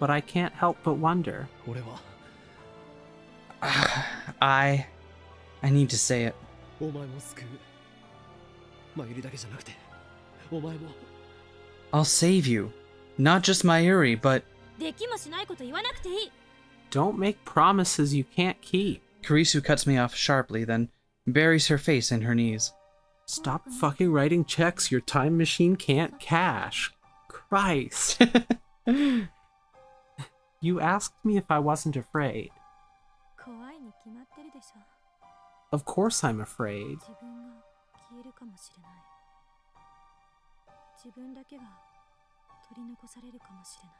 But I can't help but wonder. 俺は I need to say it. お前も救う。マユリだけじゃなくて、お前も。 I'll save you. Not just Mayuri, but... できもしないこと言わなくていい。 Don't make promises you can't keep. Karisu cuts me off sharply, then buries her face in her knees. Stop fucking writing checks your time machine can't cash. Christ. You asked me if I wasn't afraid. 怖いに決まってるでしょ。 Of course I'm afraid. 自分が消えるかもしれない。自分だけが取り残されるかもしれな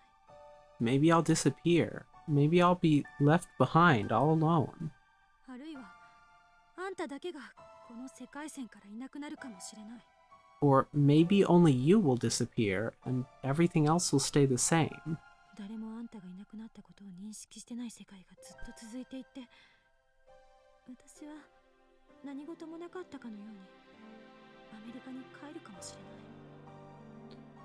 い。 Maybe I'll disappear. Maybe I'll be left behind all alone. あるいはあんただけがこの世界線からいなくなるかもしれない。 Or maybe only you will disappear and everything else will stay the same. 誰もあんたがいなくなったことを認識してない世界がずっと続いていて、私は何事もなかったかのようにアメリカに帰るかもしれない。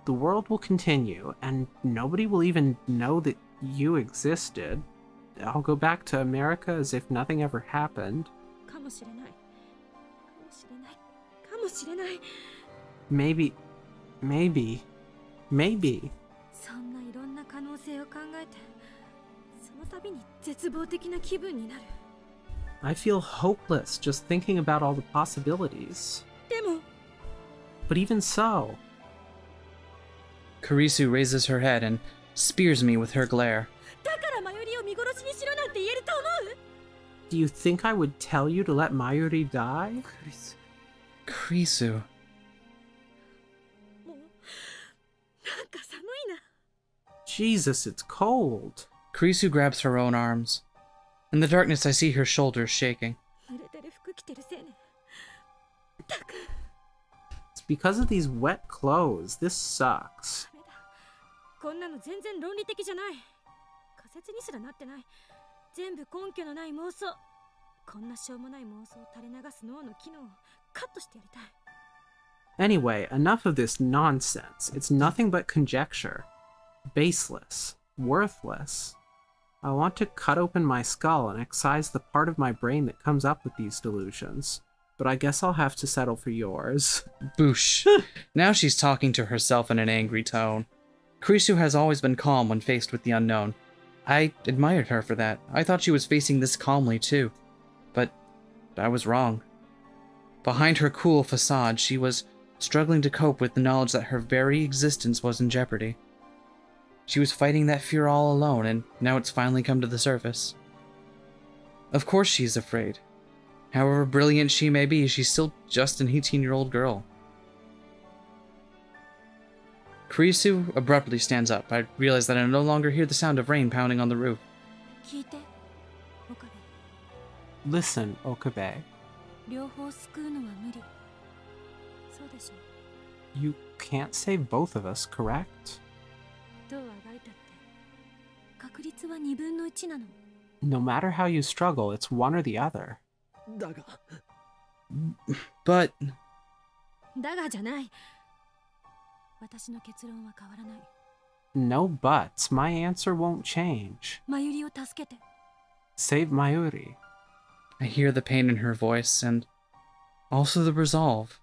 The world will continue, and nobody will even know that you existed. I'll go back to America as if nothing ever happened. かもしれない。かもしれない。かもしれない。 Maybe. そんないろんな可能性を考えて、その度に絶望的な気分になる。 I feel hopeless just thinking about all the possibilities. でも、 But even so, Karisu raises her head and spears me with her glare. だからマヨリを見殺しにしろなんて言えると思う？ do you think I would tell you to let Mayuri die? クリス。 Karisu. もう、なんか寒いな。 Jesus, it's cold. Karisu grabs her own arms. In the darkness, I see her shoulders shaking. 濡れてる服着てる青年。たく。 It's because of these wet clothes. This sucks. ダメだ。こんなの全然論理的じゃない。仮説にすらなってない。全部根拠のない妄想。こんなしょうもない妄想を垂れ流す脳の機能をカットしてやりたい。 Anyway, enough of this nonsense. It's nothing but conjecture. Baseless. Worthless. I want to cut open my skull and excise the part of my brain that comes up with these delusions. But I guess I'll have to settle for yours. Boosh. Now she's talking to herself in an angry tone. Kurisu has always been calm when faced with the unknown. I admired her for that. I thought she was facing this calmly too. But I was wrong. Behind her cool facade, she was struggling to cope with the knowledge that her very existence was in jeopardy. She was fighting that fear all alone, and now it's finally come to the surface. Of course she's afraid. However brilliant she may be, she's still just an 18-year-old girl. Kurisu abruptly stands up. I realize that I no longer hear the sound of rain pounding on the roof. Listen, Okabe. You can't save both of us, correct? No matter how you struggle, it's one or the other. But... No buts. My answer won't change. Save Mayuri. I hear the pain in her voice, and also the resolve.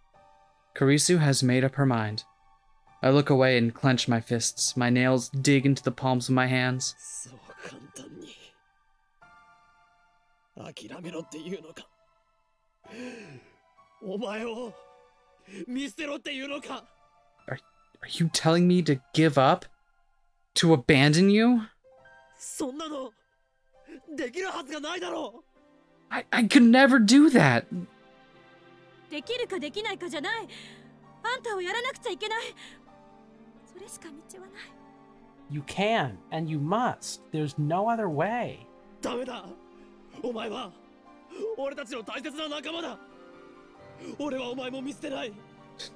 Kurisu has made up her mind. I look away and clench my fists. My nails dig into the palms of my hands. Are you telling me to give up? To abandon you? I could never do that. You can, and you must. There's no other way.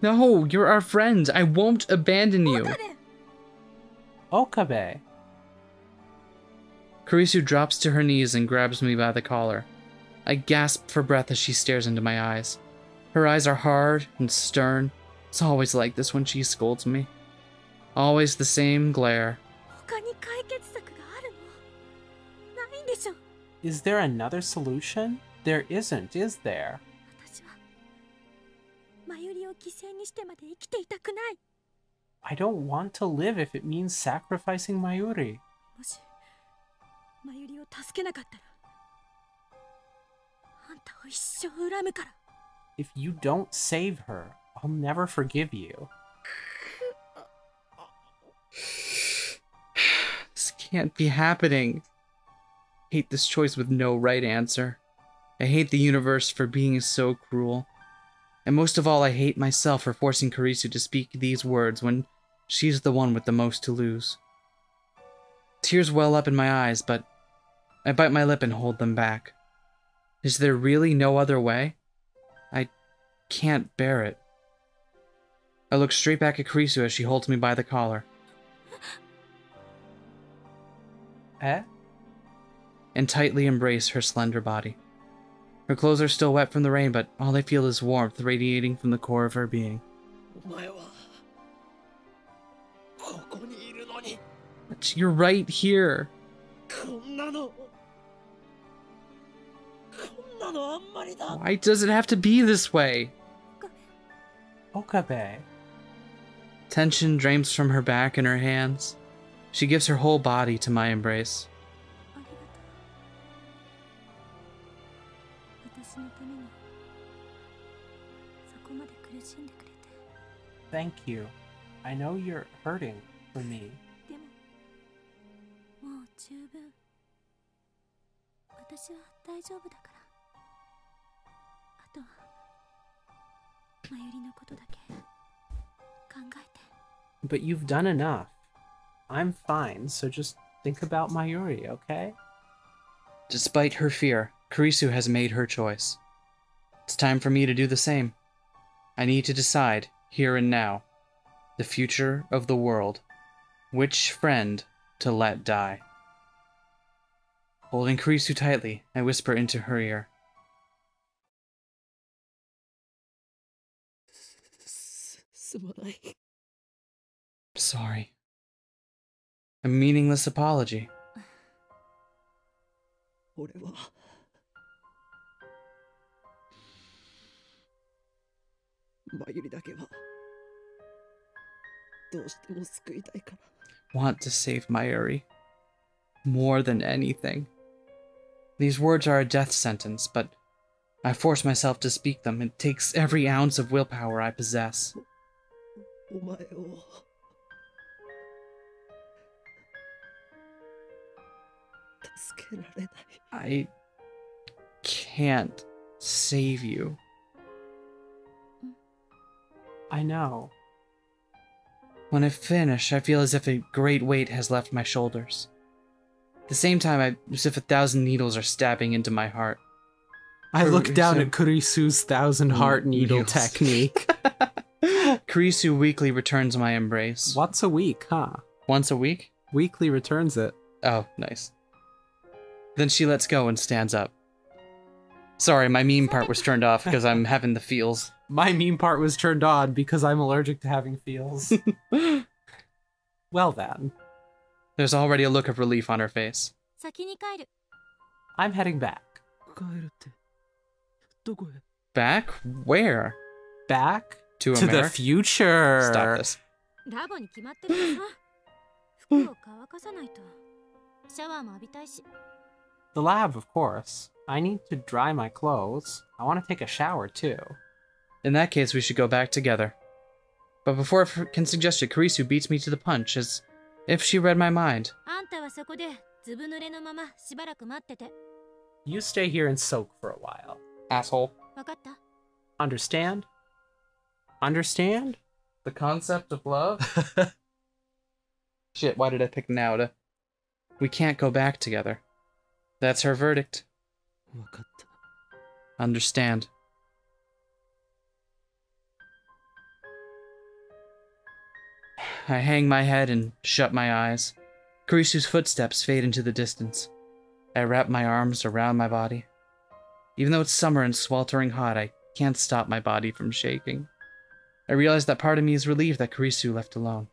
No, you're our friends. I won't abandon you. Okabe. Kurisu drops to her knees and grabs me by the collar. I gasp for breath as she stares into my eyes. Her eyes are hard and stern. It's always like this when she scolds me. Always the same glare. Is there another solution? There isn't, is there? I don't want to live if it means sacrificing Mayuri. If you don't save her, I'll never forgive you. This can't be happening. I hate this choice with no right answer. I hate the universe for being so cruel. And most of all, I hate myself for forcing Kurisu to speak these words when she's the one with the most to lose. Tears well up in my eyes, but I bite my lip and hold them back. Is there really no other way? I can't bear it. I look straight back at Kurisu as she holds me by the collar. Eh? And tightly embrace her slender body. Her clothes are still wet from the rain, but all I feel is warmth radiating from the core of her being. But you're right here. Why does it have to be this way? Okabe. Tension drains from her back and her hands. She gives her whole body to my embrace. Thank you. I know you're hurting for me. But you've done enough. I'm fine, so just think about Mayuri, okay? Despite her fear, Kurisu has made her choice. It's time for me to do the same. I need to decide, here and now, the future of the world. Which friend to let die. Holding Kurisu tightly, I whisper into her ear. Sorry. A meaningless apology. どうしても救いたいから。 Want to save Mayuri. More than anything. These words are a death sentence, but I force myself to speak them. It takes every ounce of willpower I possess. お前を 助けられない。 I can't save you. I know. When I finish, I feel as if a great weight has left my shoulders. At the same time, as if 1,000 needles are stabbing into my heart. I look down at Kurisu's 1,000 heart needle Needles. technique. Kurisu weakly returns my embrace. Once a week, huh? Once a week? Weekly returns it. Oh, nice. Then she lets go and stands up. Sorry, my meme part was turned off because I'm having the feels. My meme part was turned on because I'm allergic to having feels. Well then. There's already a look of relief on her face. 先に帰る。 I'm heading back. 帰るってどこへ？ Back? Where? Back? To To the America? future! Stop this. ラボに決まってるさ。服を乾かさないと。シャワーも浴びたいし。 The lab, of course. I need to dry my clothes. I want to take a shower, too. In that case, we should go back together. But before I can suggest it, Kurisu beats me to the punch, as if she read my mind. あんたはそこでずぶ濡れのまましばらく待ってて。 You stay here and soak for a while. Asshole. わかった？ Understand? Understand? The concept of love? Shit, why did I pick Naoda? We can't go back together. That's her verdict. わかった。 Understand. I hang my head and shut my eyes. Kurisu's footsteps fade into the distance. I wrap my arms around my body. Even though it's summer and sweltering hot, I can't stop my body from shaking. I realize that part of me is relieved that Kurisu left alone.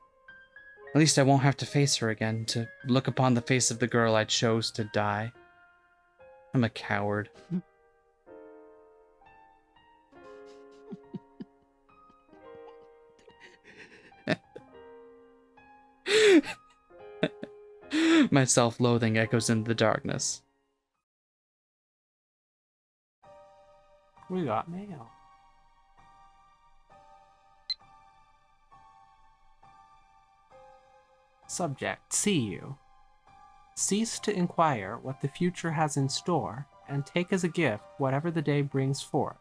At least I won't have to face her again, to look upon the face of the girl I chose to die. I'm a coward. My self-loathing echoes into the darkness. We got mail. Subject, see you. Cease to inquire what the future has in store, and take as a gift whatever the day brings forth.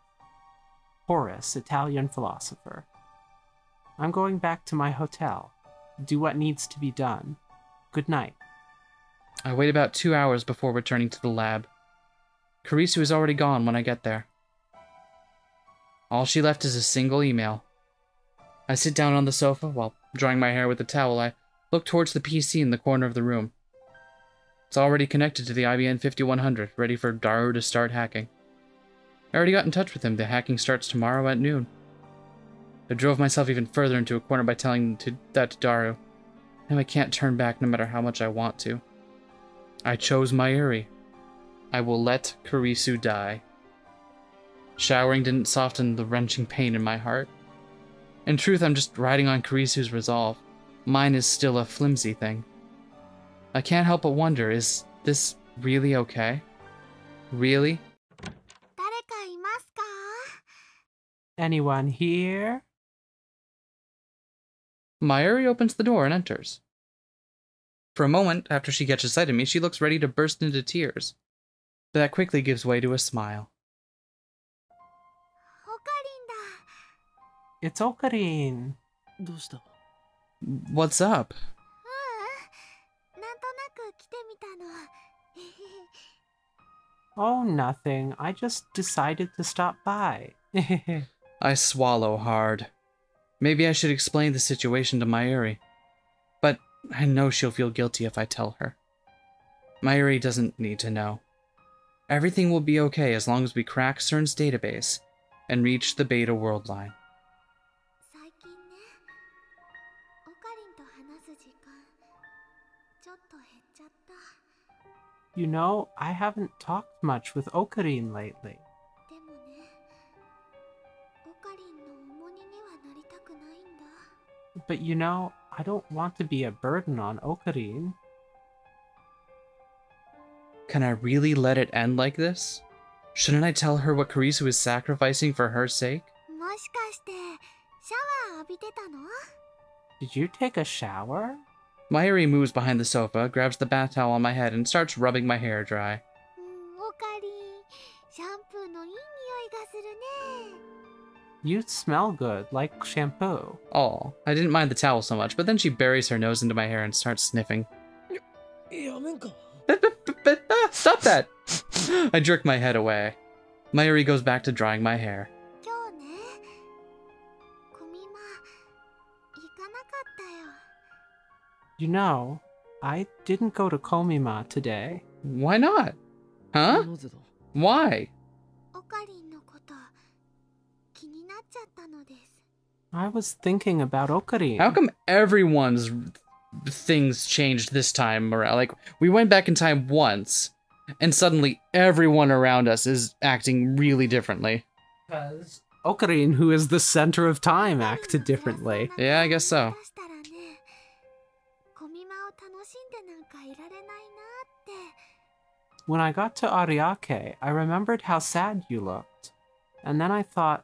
Horace, Italian philosopher. I'm going back to my hotel. Do what needs to be done. Good night. I wait about 2 hours before returning to the lab. Kurisu is already gone when I get there. All she left is a single email. I sit down on the sofa while drying my hair with a towel. I look towards the PC in the corner of the room. It's already connected to the IBM 5100, ready for Daru to start hacking. I already got in touch with him. The hacking starts tomorrow at noon. I drove myself even further into a corner by telling that to Daru. Now I can't turn back no matter how much I want to. I chose Mayuri. I will let Kurisu die. Showering didn't soften the wrenching pain in my heart. In truth, I'm just riding on Kurisu's resolve. Mine is still a flimsy thing. I can't help but wonder, is this really okay? Really? 誰かいますか？ Anyone here? Mayuri opens the door and enters. For a moment, after she catches sight of me, she looks ready to burst into tears. But that quickly gives way to a smile. オカリンだ。 It's Okarin. どうした？ What's up? なんとなく来てみたの。 Oh, nothing. I just decided to stop by. I swallow hard. Maybe I should explain the situation to Mayuri. But I know she'll feel guilty if I tell her. Mayuri doesn't need to know. Everything will be okay as long as we crack CERN's database and reach the beta world line. 最近ね、オカリンと話す時間、ちょっと減っちゃった。 You know, I haven't talked much with Okarin lately. でもね、オカリンの重荷にはなりたくないんだ。But you know, I don't want to be a burden on Okarin. Can I really let it end like this? Shouldn't I tell her what Karisu is sacrificing for her sake? もしかしてシャワー浴びてたの？ Did you take a shower? Mayuri moves behind the sofa, grabs the bath towel on my head, and starts rubbing my hair dry. オカリン、シャンプーのいい匂いがするね。 You smell good, like shampoo. Oh, I didn't mind the towel so much, but then she buries her nose into my hair and starts sniffing. Stop that! I jerk my head away. Mayuri goes back to drying my hair. 今日ね、コミマ行かなかったよ。 You know, I didn't go to Komima today. Why not? Huh? なぜだ？ Why? オカリンのこと気になっちゃったのです。 I was thinking about Okarin. How come everyone's things changed this time around? Like, we went back in time once, and suddenly everyone around us is acting really differently. Because Okarin, who is the center of time, acted differently. Yeah, I guess so. したらね、コミマを楽しんでなんかいられないなって。 When I got to Ariake, I remembered how sad you looked. And then I thought,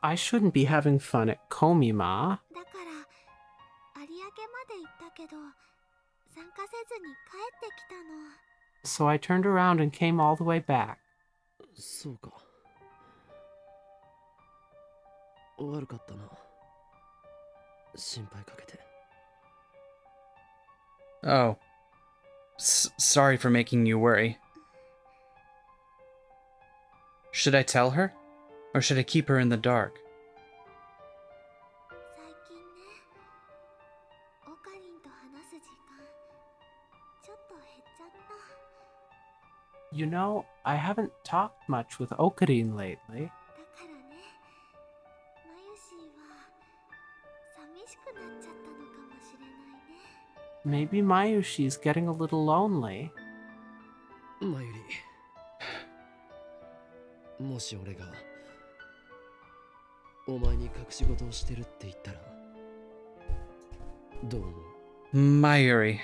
I shouldn't be having fun at Komima. だから有明まで行ったけど参加せずに帰ってきたの。 So I turned around and came all the way back. そうか。悪かったな。心配かけて。 Oh. Sorry for making you worry. Should I tell her? Or should I keep her in the dark? 最近ね、オカリンと話す時間ちょっと減っちゃった。 You know, I haven't talked much with Okarin lately. だからね、マユシーは寂しくなっちゃったのかもしれないね。 Maybe Mayushi's getting a little lonely. マユリ、もし俺がお前に隠し事をしてるって言ったらどう思う？ Mayuri,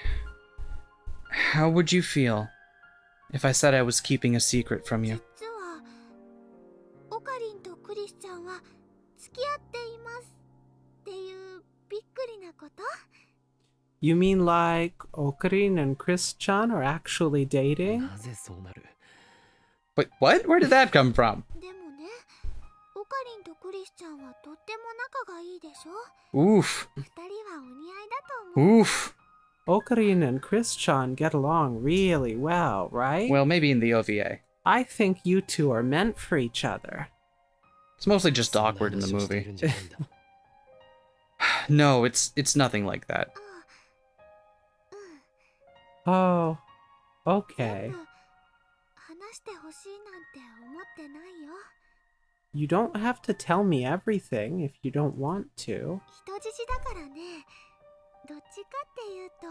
how would you feel if I said I was keeping a secret from you? 実はオカリンとクリスちゃんは付き合っていますっていうびっくりなこと？ You mean like Okarin and Chris-chan are actually dating? なぜそうなる？ Wait, what? Where did that come from? でもね、オカリンとクリスちゃんはとっても仲がいいでしょ？ Oof. 二人はお似合いだと思う。 Oof. Okarin and Chris-chan get along really well, right? Well, maybe in the OVA. I think you two are meant for each other. It's mostly just awkward in the movie. No, it's nothing like that. うん。 Oh, 全 okay. 部話してほしいなんて思ってないよ。 You don't have to tell me everything if you don't want to. 人質だからね。どっちかっていうと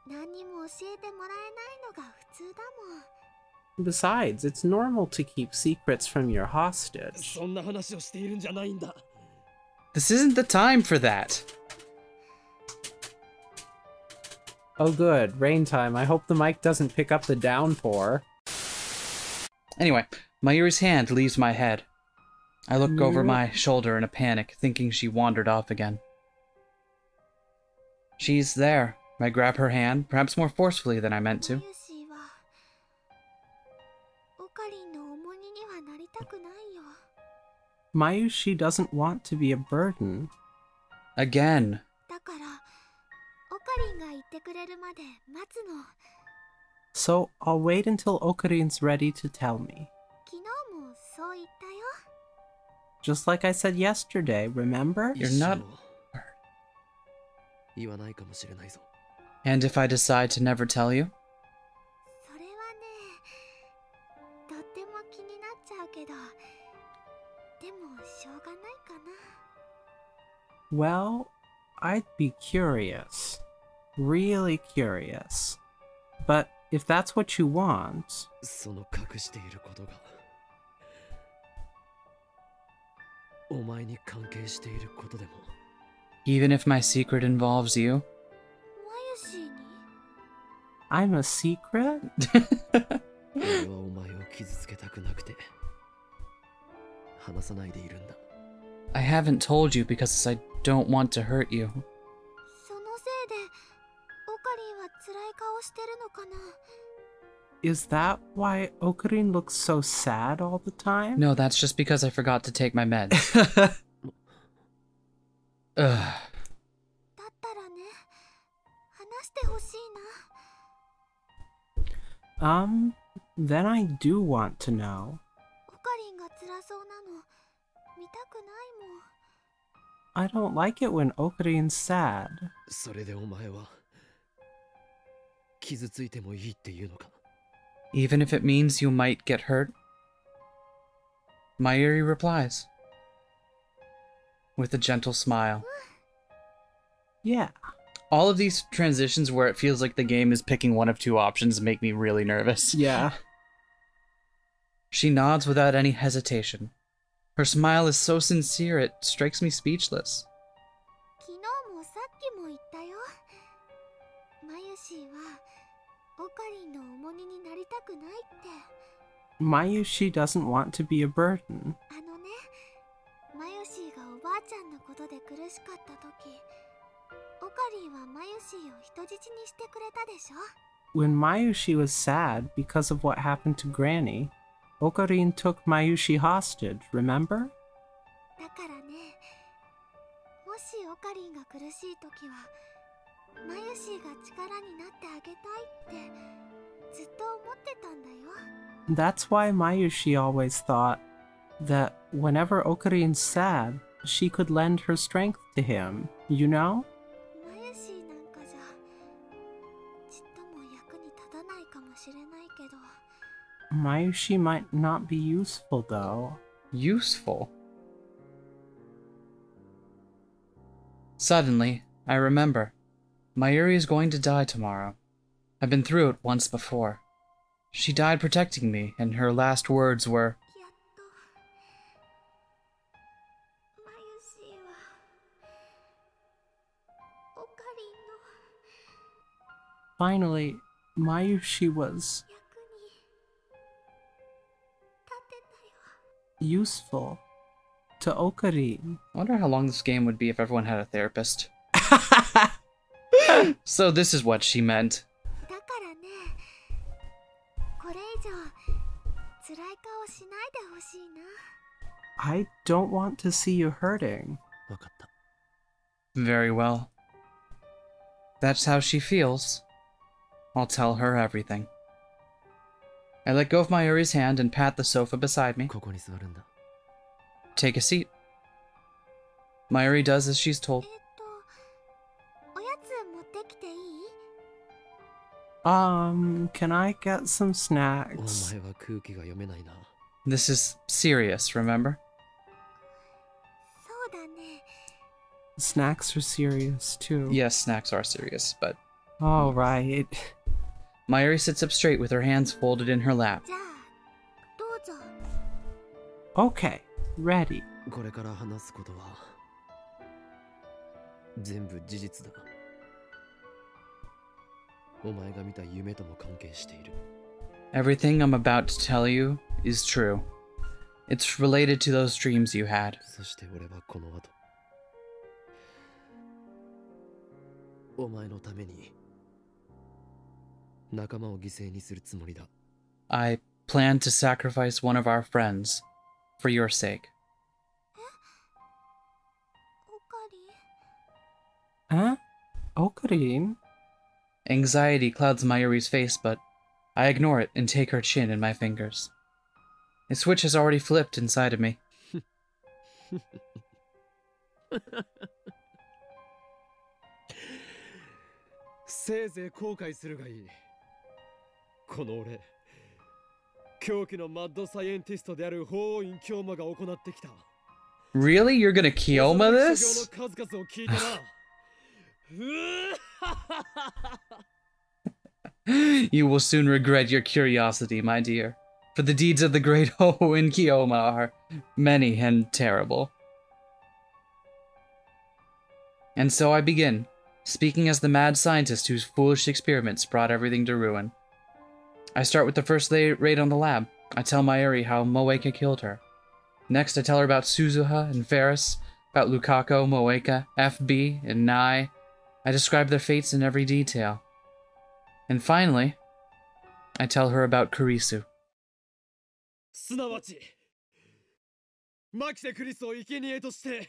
何にも教えてもらえないのが普通だもん。 Besides, it's normal to keep secrets from your hostage. そんな話をしているんじゃないんだ。 This isn't the time for that. Oh good, rain time. I hope the mic doesn't pick up the downpour. Anyway, Mayuri's hand leaves my head. I look over Mayuri? my shoulder in a panic, thinking she wandered off again. She's there. I grab her hand, perhaps more forcefully than I meant マ to. ユシーはオカリンの重荷にはなりたくないよ。 Mayushi doesn't want to be a burden. Again. だからオカリンが言ってくれるまで待つの。 So I'll wait until Okarin's ready to tell me. 昨日もそう言ったよ。 Just like I said yesterday, remember? You're not- 言わないかもしれないぞ。 And if I decide to never tell you? それはね、とっても気になっちゃうけど、でもしょうがないかな。 Well, I'd be curious. Really curious. But if that's what you want, その隠していることがお前に関係していることでも Even if my secret involves you? マユシーに I'm a secret? 俺はお前を傷つけたくなくて話さないでいるんだ。 I haven't told you because I don't want to hurt you. そのせいでオカリンは辛い顔してるのかな。 Is that why Okarin looks so sad all the time? No, that's just because I forgot to take my meds. Ugh. だったらね、話してほしいな。 Then I do want to know. オカリンが辛そうなの見たくないもん。 I don't like it when Okarin's sad. それでお前は傷ついてもいいっていうのか。 Even if it means you might get hurt? Mayuri replies. With a gentle smile. Yeah. All of these transitions where it feels like the game is picking one of two options make me really nervous. Yeah. She nods without any hesitation. Her smile is so sincere it strikes me speechless. 昨日もさっきも言ったよ。マユシーはオカリンの重荷になりたくないって。 Mayushi doesn't want to be a burden. あのね、マユシーがおばあちゃんのことで苦しかった時、オカリンはマユシーを人質にしてくれたでしょ。 When Mayushi was sad because of what happened to Granny, Okarin took Mayushi hostage, remember? だからね、もしオカリンが苦しい時はマユシーが力になってあげたいってずっと思ってたんだよ。 That's why Mayushi always thought that whenever Okarin's sad, she could lend her strength to him, you know? マユシーなんかじゃちっとも役に立たないかもしれないけど。 Mayushi might not be useful though. Useful. Suddenly, I remember. Mayuri is going to die tomorrow. I've been through it once before. She died protecting me, and her last words were, やっとマユシーはオカリンの Finally, Mayushi was 役に立てたよ。 useful to Okarin. I wonder how long this game would be if everyone had a therapist. So this is what she meant. だからね、これ以上辛い顔しないでほしいな。 I don't want to see you hurting. わかった。 Very well. That's how she feels. I'll tell her everything. I let go of Mayuri's hand and pat the sofa beside me. ここに座るんだ。 Take a seat. Mayuri does as she's told. おやつ持ってきていい？ Can I get some お snacks? 前は空気が読めないな。 This is serious, remember? そうだね。 Snacks are serious too. Yes, snacks are serious, but... All right. Mayuri sits up straight with her hands folded in her lap. じゃあどうぞ。 Okay, ready. これから話すことは全部事実だ。お前が見た夢とも関係している。 Everything I'm about to tell you is true. It's related to those dreams you had. そして俺はこの後お前のために仲間を犠牲にするつもりだ。 I plan to sacrifice one of our friends for your sake. オカリン？ Huh? Okarin? Anxiety clouds Mayuri's face, but I ignore it and take her chin in my fingers. A switch has already flipped inside of me. せいぜい後悔するがいい。この俺、狂気のマッドサイエンティストである法王院京馬が行ってきた。 Really? You're gonna Kyoma this? 修行の数々を聞いてな。You will soon regret your curiosity, my dear. For the deeds of the great Ho in Kyoma are many and terrible. And so I begin, speaking as the mad scientist whose foolish experiments brought everything to ruin. I start with the first raid on the lab. I tell Mayuri how Moeka killed her. Next, I tell her about Suzuha and Ferris, about Lukako, Moeka, FB, and Nai. I describe their fates in every detail. And finally, I tell her about Kurisu. すなわちマキセ・クリスを生贄として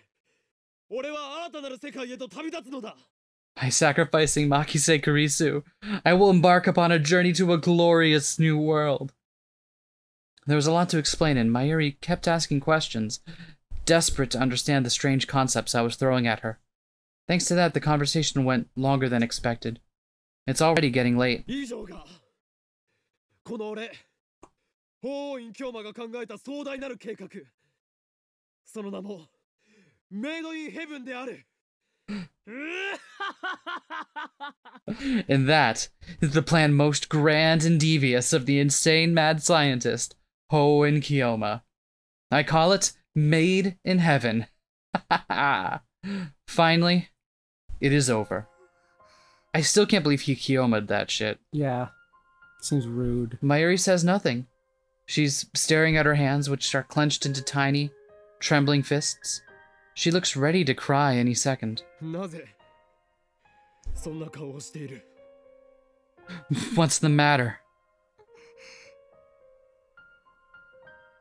俺は新たなる世界へと旅立つのだ By sacrificing Makise Kurisu, I will embark upon a journey to a glorious new world. There was a lot to explain, and Mayuri kept asking questions, desperate to understand the strange concepts I was throwing at her. Thanks to that, the conversation went longer than expected. It's already getting late. 以上がこの俺法院京馬が考えた壮大なる計画その名もメイドインヘブンである And that is the plan most grand and devious of the insane mad scientist, Hoen Kiyoma. I call it Made in Heaven. Finally, it is over. I still can't believe he Kiyoma'd that shit. Yeah. Seems rude. Mayuri says nothing. She's staring at her hands, which are clenched into tiny, trembling fists. She looks ready to cry any second. なぜそんな顔をしている What's the matter?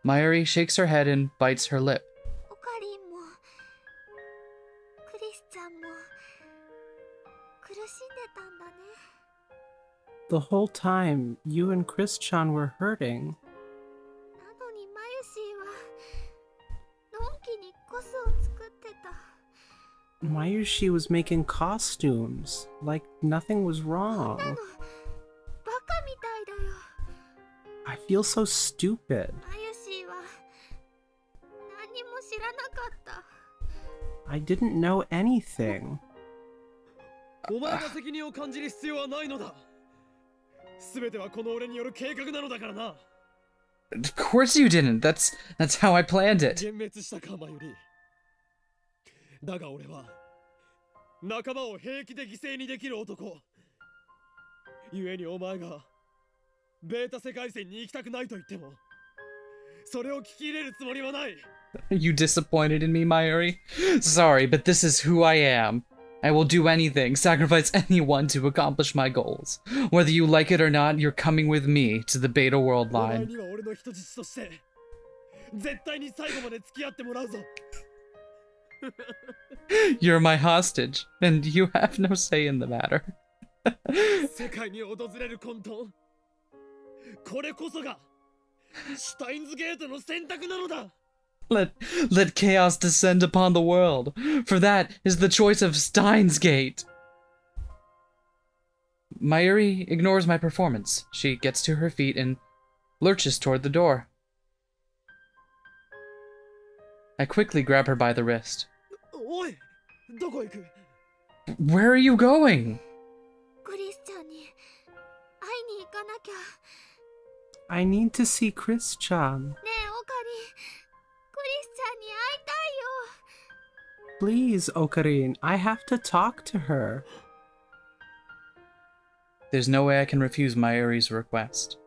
Mayuri shakes her head and bites her lip. オカリンもクリスちゃんも苦しんでたんだね The whole time, you and Chris-chan were hurting. なのにマユシーはのんきにコスを作ってた Mayushi was making costumes, like nothing was な wrong. のバカみたいだよ I feel so stupid. マユシーは何も知らなかった I didn't know anything. お前が責任を感じる必要はないのだ全てはこの俺による計画なのだからな Of course you didn't. That's how I planned it. 幻滅したかマユリだが俺は仲間を平気で犠牲にできる男故にお前がベータ世界線に行きたくないと言ってもそれを聞き入れるつもりはない You disappointed in me, Mayuri? Sorry, but this is who I am. I will do anything, sacrifice anyone to accomplish my goals. Whether you like it or not, you're coming with me to the Beta World お前 line. には俺の人質として絶対に最後まで付き合ってもらうぞ You're my hostage, and you have no say in the matter. 世界に訪れる混沌これこそがシュタインズゲートの選択なのだ Let chaos descend upon the world, for that is the choice of Steins Gate. Mayuri ignores my performance. She gets to her feet and lurches toward the door. I quickly grab her by the wrist. おいどこ行く Where are you going? クリスちゃんに会いに行かなきゃ I need to see Chris-chan. ねえオカリンクリスちゃんに会いたいよ Please, Okarin, I have to talk to her. There's no way I can refuse Mayuri's request.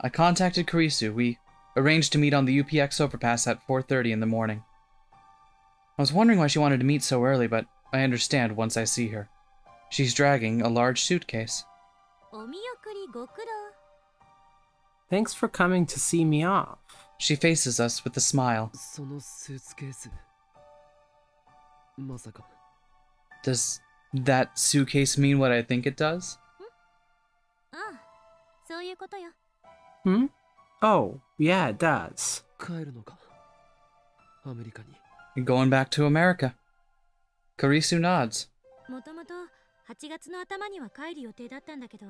I contacted Kurisu. We arranged to meet on the UPX overpass at 4:30 in the morning. I was wondering why she wanted to meet so early, but I understand once I see her. She's dragging a large suitcase. お見送りご苦労 Thanks for coming to see me off. She faces us with a smile. そのスーツケースまさか Does that suitcase mean what I think it does? ああそういうことよ Hmm? Oh, yeah, it does. 帰るのかアメリカに Going back to America. Kurisu nods. もともと8月の頭には帰る予定だったんだけど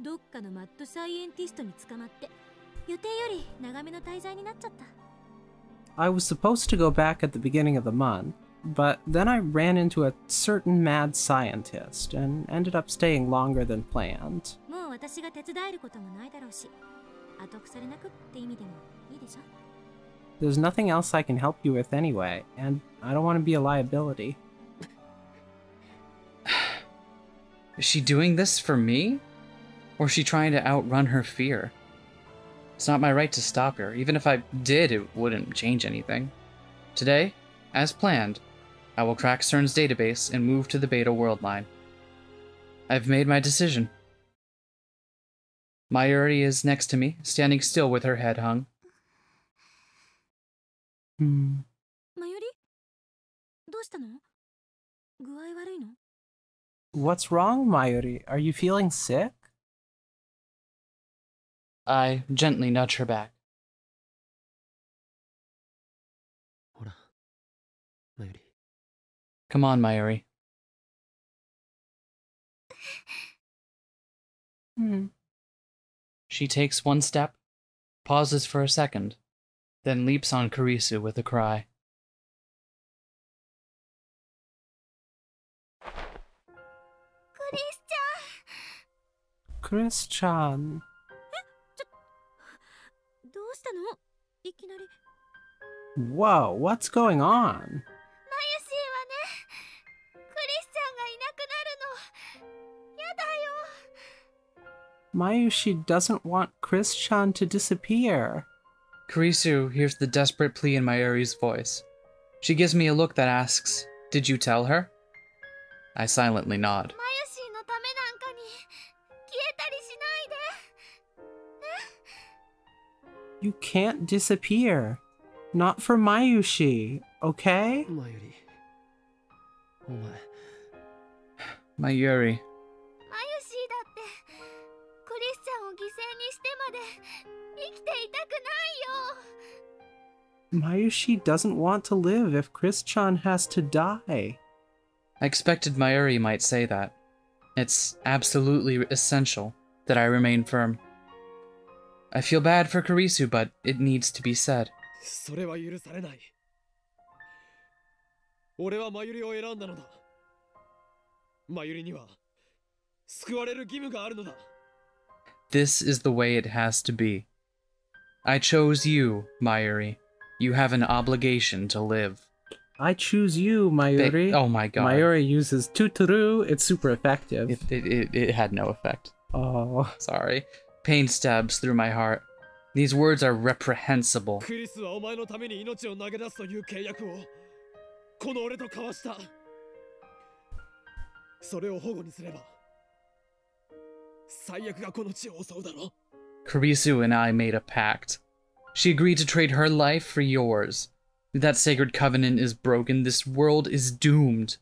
どっかのマッドサイエンティストに捕まって予定より長めの滞在になっちゃった I was supposed to go back at the beginning of the month, but then I ran into a certain mad scientist and ended up staying longer than planned. もう私が手伝えることもないだろうし後腐れなくって意味でもいいでしょ There's nothing else I can help you with anyway, and I don't want to be a liability. Is she doing this for me? Or is she trying to outrun her fear? It's not my right to stop her. Even if I did, it wouldn't change anything. Today, as planned, I will crack CERN's database and move to the beta world line. I've made my decision. Mayuri is next to me, standing still with her head hung. マユリどうしたの具合悪いの What's wrong, Mayuri? Are you feeling sick? I gently nudge her back. ほら、マユリ。 Come on, Mayuri. She takes one step, pauses for a second, then leaps on Kurisu with a cry. Chris-chan. どうしたのいきなり Whoa, what's going on? マユシーはね、クリスチャンがいなくなるの。やだよ。 Mayushi doesn't want Chris-chan to disappear. Kurisu hears the desperate plea in Mayuri's voice. She gives me a look that asks, "Did you tell her?" I silently nod. マユシーのためなんかに消えたりしないで。 You can't disappear. Not for Mayushi, okay? マユリ。お前。 Mayuri. マユシーだってクリスチャンを犠牲にしてまで生きていたくないよ。 Mayushi doesn't want to live if Chris-chan has to die. I expected Mayuri might say that. It's absolutely essential that I remain firm. I feel bad for Kurisu, but it needs to be said. それは許されない。俺はマユリを選んだのだ。マユリには救われる義務があるのだ。 This is the way it has to be. I chose you, Mayuri. You have an obligation to live. I choose you, Mayuri. Oh my god. Mayuri uses tuturu. It's super effective. It had no effect. Oh. Sorry. Pain stabs through my heart. These words are reprehensible. クリスはお前のために命を投げ出すという契約をこの俺と交わした。それを保護にすれば最悪がこの地を襲うだろ。 Kurisu and I made a pact. She agreed to trade her life for yours. If that sacred covenant is broken, this world is doomed.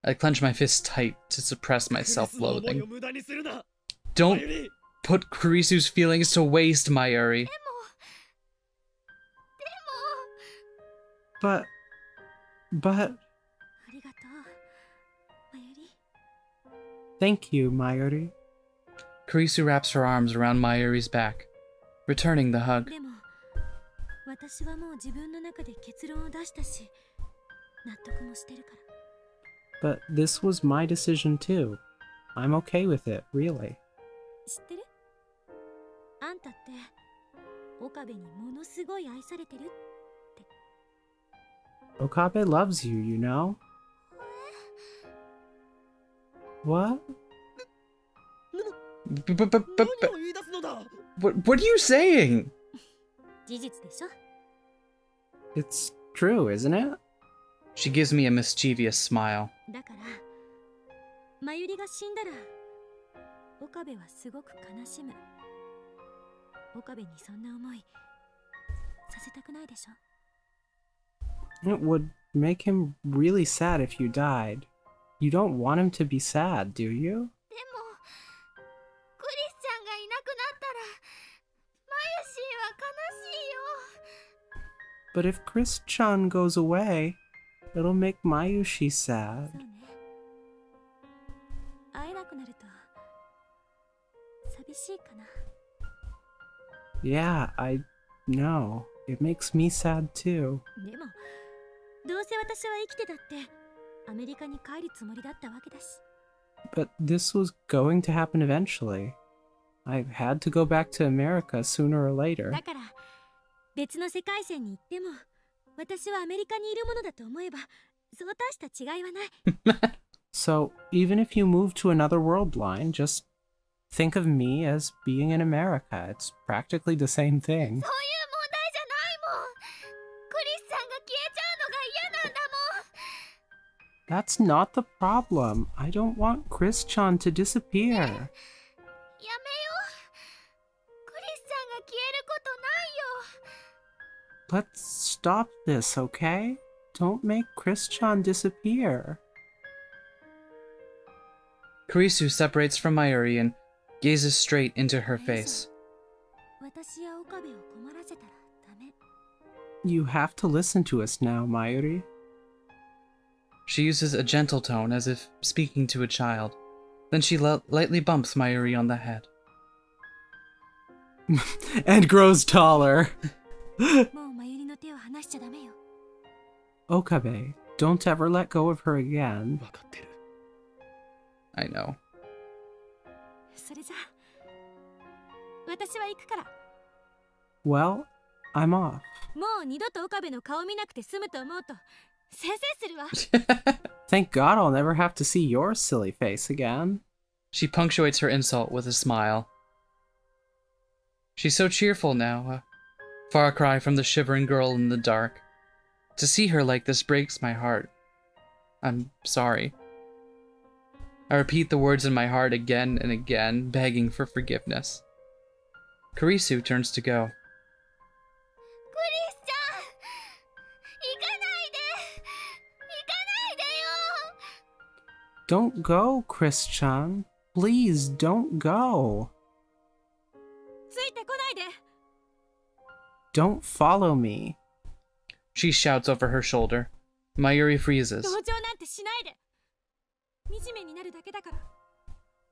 I clench my fists tight to suppress my self-loathing. Don't put Kurisu's feelings to waste, Mayuri. But... ありがとうマユリ Thank you, Mayuri. Kurisu wraps her arms around Mayuri's back, returning the hug. でも私はもう自分の中で結論を出したし納得もしてるから But this was my decision too. I'm okay with it, really. 知ってるあんたって岡部にものすごい愛されてる Okabe loves you, you know? What? What are you saying? 事実でしょ It's true, isn't it? She gives me a mischievous smile. だからマユリが死んだら岡部はすごく悲しむ岡部にそんな思いさせたくないでしょ It would make him really sad if you died. You don't want him to be sad, do you? でもクリスチャンがいなくなったらマユシーは悲しいよ。 But if Chris-chan goes away, it'll make Mayushi sad. そうね会えなくなると寂しいかな Yeah, I know. It makes me sad too. でもどうせ私は生きてたってアメリカに帰るつもりだったわけだし But this was going to happen eventually. I had to go back to America sooner or later. だから別の世界線に行っても私はアメリカにいるものだと思えばそう大した違いはない。So, even if you move to another world line, just think of me as being in America. It's practically the same thing. そういう問題じゃないもん。クリスさんが消えちゃうのが嫌なんだもん。That's not the problem. I don't want Chris-chan to disappear. やめよう。クリスさんが消えることないよ。Let's stop this, okay? Don't make Chris-chan disappear. Kurisu separates from Mayuri and gazes straight into her face. 私や岡部を困らせたらダメ。You have to listen to us now, Mayuri. She uses a gentle tone as if speaking to a child. Then she lightly bumps Mayuri on the head. And grows taller. もうマユリの手を離しちゃダメよ。 Okabe, don't ever let go of her again. 分かってる。 I know. それじゃあ私は行くから。 Well, I'm off. もう二度と岡部の顔見なくて済むと思うとせいせいするわ。 Thank God I'll never have to see your silly face again. She punctuates her insult with a smile. She's so cheerful now, a far cry from the shivering girl in the dark. To see her like this breaks my heart. I'm sorry. I repeat the words in my heart again and again, begging for forgiveness. Kurisu turns to go. クリスちゃん、行かないで。行かないでよ。 Don't go, Chris-chan. Please don't go. ついてこないで。 Don't follow me. She shouts over her shoulder. Mayuri freezes. 同情なんてしないで。惨めになるだけだから。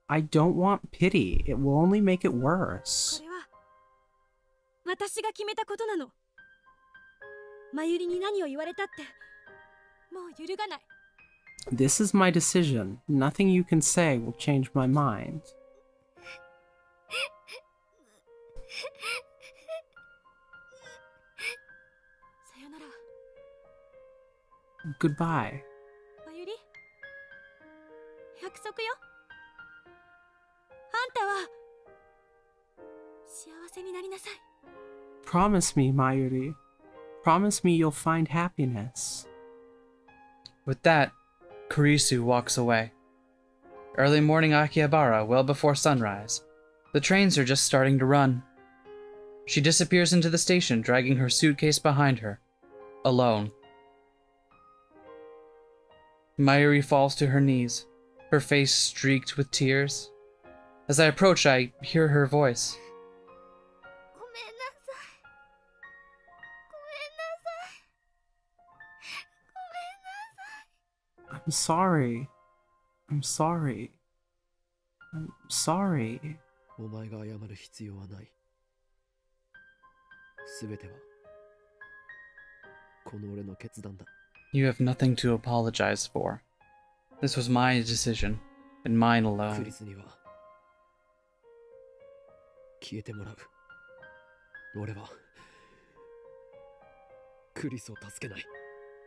I don't want pity. It will only make it こ worse. れは私が決めたことなの。マユリに何を言われたってもう揺るがない。 This is my decision. Nothing you can say will change my mind. さよなら。 Goodbye. マユリ、約束よ。あんたは幸せになりなさい。 Promise me, Mayuri. Promise me you'll find happiness. With that, Kurisu walks away. Early morning Akihabara, well before sunrise. The trains are just starting to run. She disappears into the station, dragging her suitcase behind her. Alone. Mayuri falls to her knees, her face streaked with tears. As I approach, I hear her voice. ごめんなさい。ごめんなさい。ごめんなさい。 I'm sorry. I'm sorry. I'm sorry. お前が謝る必要はない。すべてはこの俺の決断だ。 You have nothing to apologize for. This was my decision, and mine ク alone. リスには消えてもらう。俺はクリスを助けない。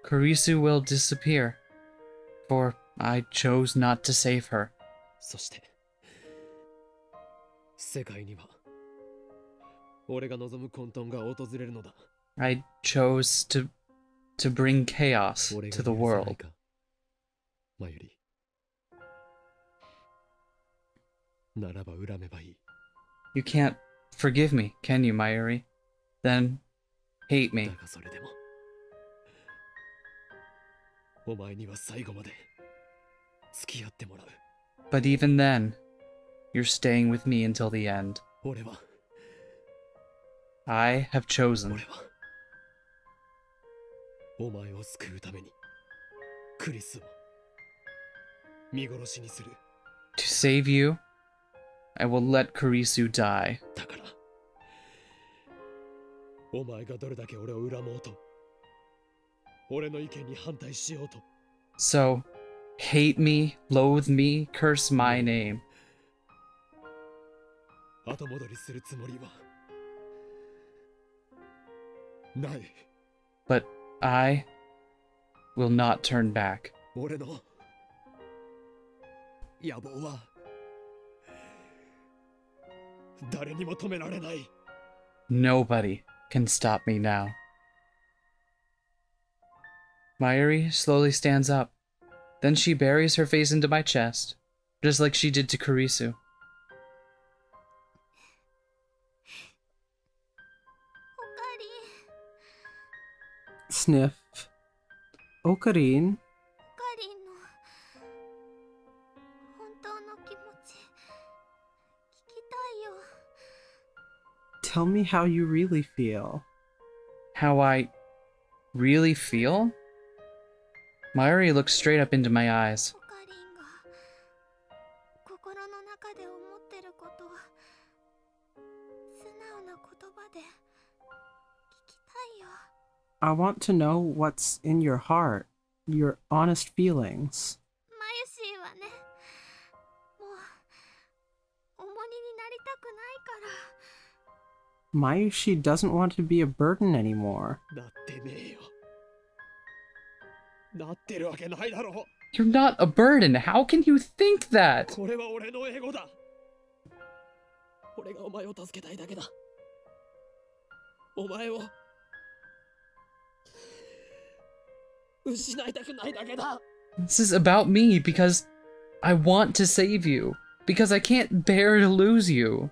Kurisu will disappear, for I chose not to save her. そして世界には俺が望む混沌が訪れるのだ。 I chose to bring chaos 俺が to the 許さない world. か、マユリ。ならば恨めばいい。 You can't forgive me, can you, Mayuri? Then hate だ me. がそれでもお前には最後まで付き合ってもらう。 But even then, you're staying with me until the end. 俺は I have chosen 俺はお前を救うためにクリスを見殺しにする。 to save you. I will let Kurisu die. だからお前がどれだけ俺を恨もうと俺の意見に反対しようと So, hate me, loathe me, curse my name. 後戻りするつもりはない。 But I will not turn back. 俺の野望は誰にも止められない。 Nobody can stop me now. Mayuri slowly stands up. Then she buries her face into my chest, just like she did to Kurisu. Sniff. Okarin. Tell me how you really feel. How I really feel? Mayuri looks straight up into my eyes. I want to know what's in your heart, your honest feelings. Mayushi doesn't want to be a burden anymore. なってねえよ。なってるわけないだろう。 You're not a burden. How can you think that? これは俺のエゴだ。俺がお前を助けたいだけだ。お前を失いたくないだけだ。 This is about me because I want to save you. Because I can't bear to lose you.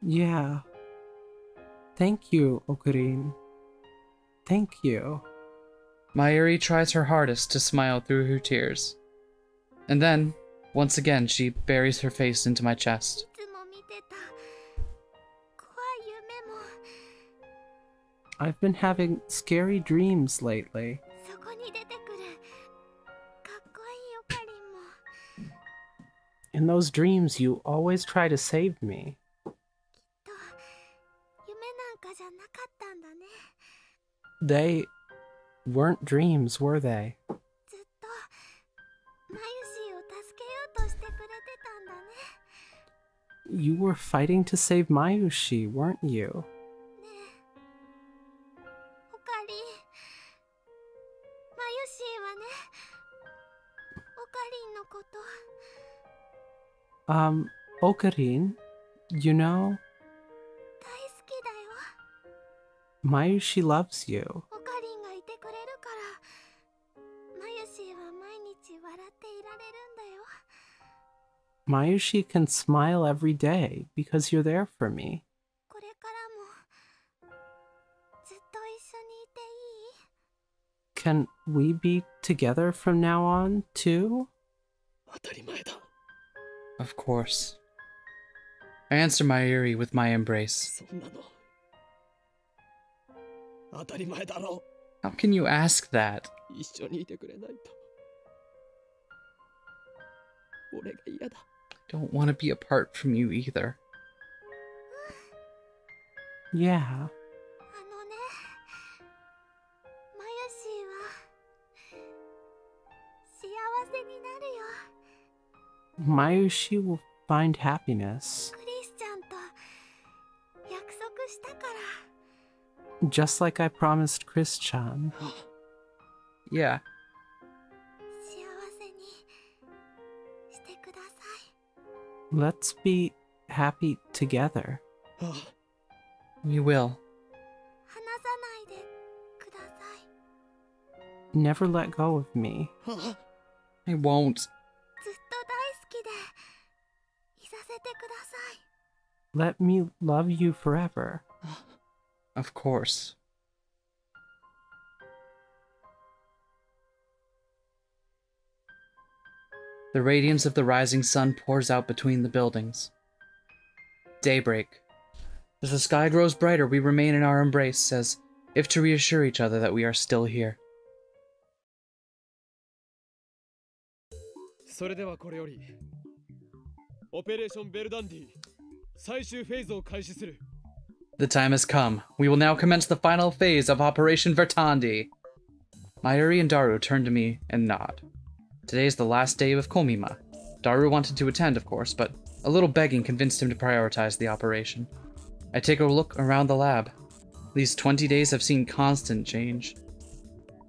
Yeah. Thank you, Okarin. Thank you. Mayuri tries her hardest to smile through her tears. And then, once again, she buries her face into my chest. I've been having scary dreams lately. In those dreams, you always try to save me. They weren't dreams, were they? You were fighting to save Mayushi, weren't you? Okarin, you know, Mayushi loves you. Mayushi can smile every day because you're there for me. Can we be together from now on, too? 当たり前だ。 Of course. I answer Mayuri with my embrace. そんなの当たり前だろ。 How can you ask that? 一緒にいてくれないと。俺が嫌だ。 I don't want to be apart from you either. Yeah. Mayushi will find happiness. Just like I promised Chris-chan. Yeah. Let's be happy together. We will. Never let go of me. I won't. Let me love you forever. Of course. The radiance of the rising sun pours out between the buildings. Daybreak. As the sky grows brighter, we remain in our embrace, as if to reassure each other that we are still here. それではこれよりオペレーションベルダンディ最終フェーズを開始する。 The time has come. We will now commence the final phase of Operation Vertandi. Mayuri and Daru turn to me and nod. Today is the last day of Komima. Daru wanted to attend, of course, but a little begging convinced him to prioritize the operation. I take a look around the lab. These 20 days have seen constant change.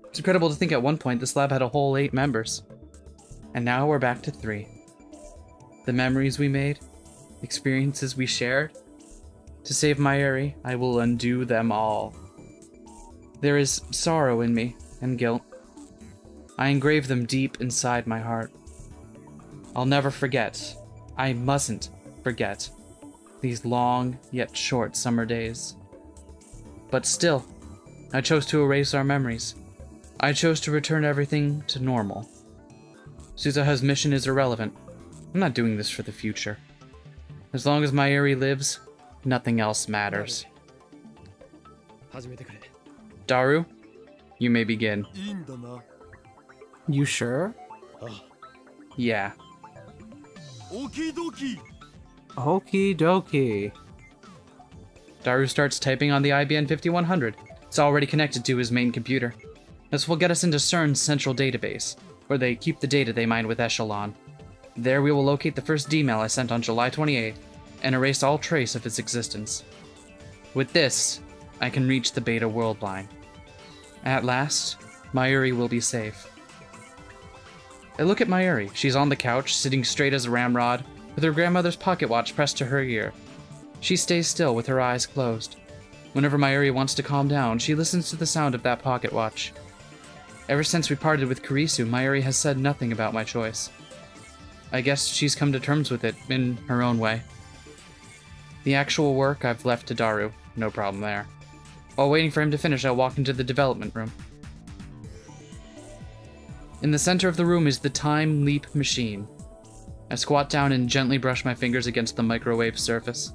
It's incredible to think at one point this lab had a whole 8 members. And now we're back to 3. The memories we made, experiences we shared. To save Mayuri, I will undo them all. There is sorrow in me, and guilt. I engrave them deep inside my heart. I'll never forget, I mustn't forget, these long yet short summer days. But still, I chose to erase our memories. I chose to return everything to normal. Suzuha's mission is irrelevant. I'm not doing this for the future. As long as Mayuri lives, nothing else matters. Daru, you may begin. You sure? Yeah. Okie dokie. Daru starts typing on the IBM 5100. It's already connected to his main computer. This will get us into CERN's central database, where they keep the data they mine with Echelon. There we will locate the first D-mail I sent on July 28th, and erase all trace of its existence. With this, I can reach the Beta world line. At last, Mayuri will be safe. I look at Mayuri. She's on the couch, sitting straight as a ramrod, with her grandmother's pocket watch pressed to her ear. She stays still with her eyes closed. Whenever Mayuri wants to calm down, she listens to the sound of that pocket watch. Ever since we parted with Kurisu, Mayuri has said nothing about my choice. I guess she's come to terms with it in her own way. The actual work I've left to Daru, no problem there. While waiting for him to finish, I walk into the development room. In the center of the room is the time leap machine. I squat down and gently brush my fingers against the microwave surface.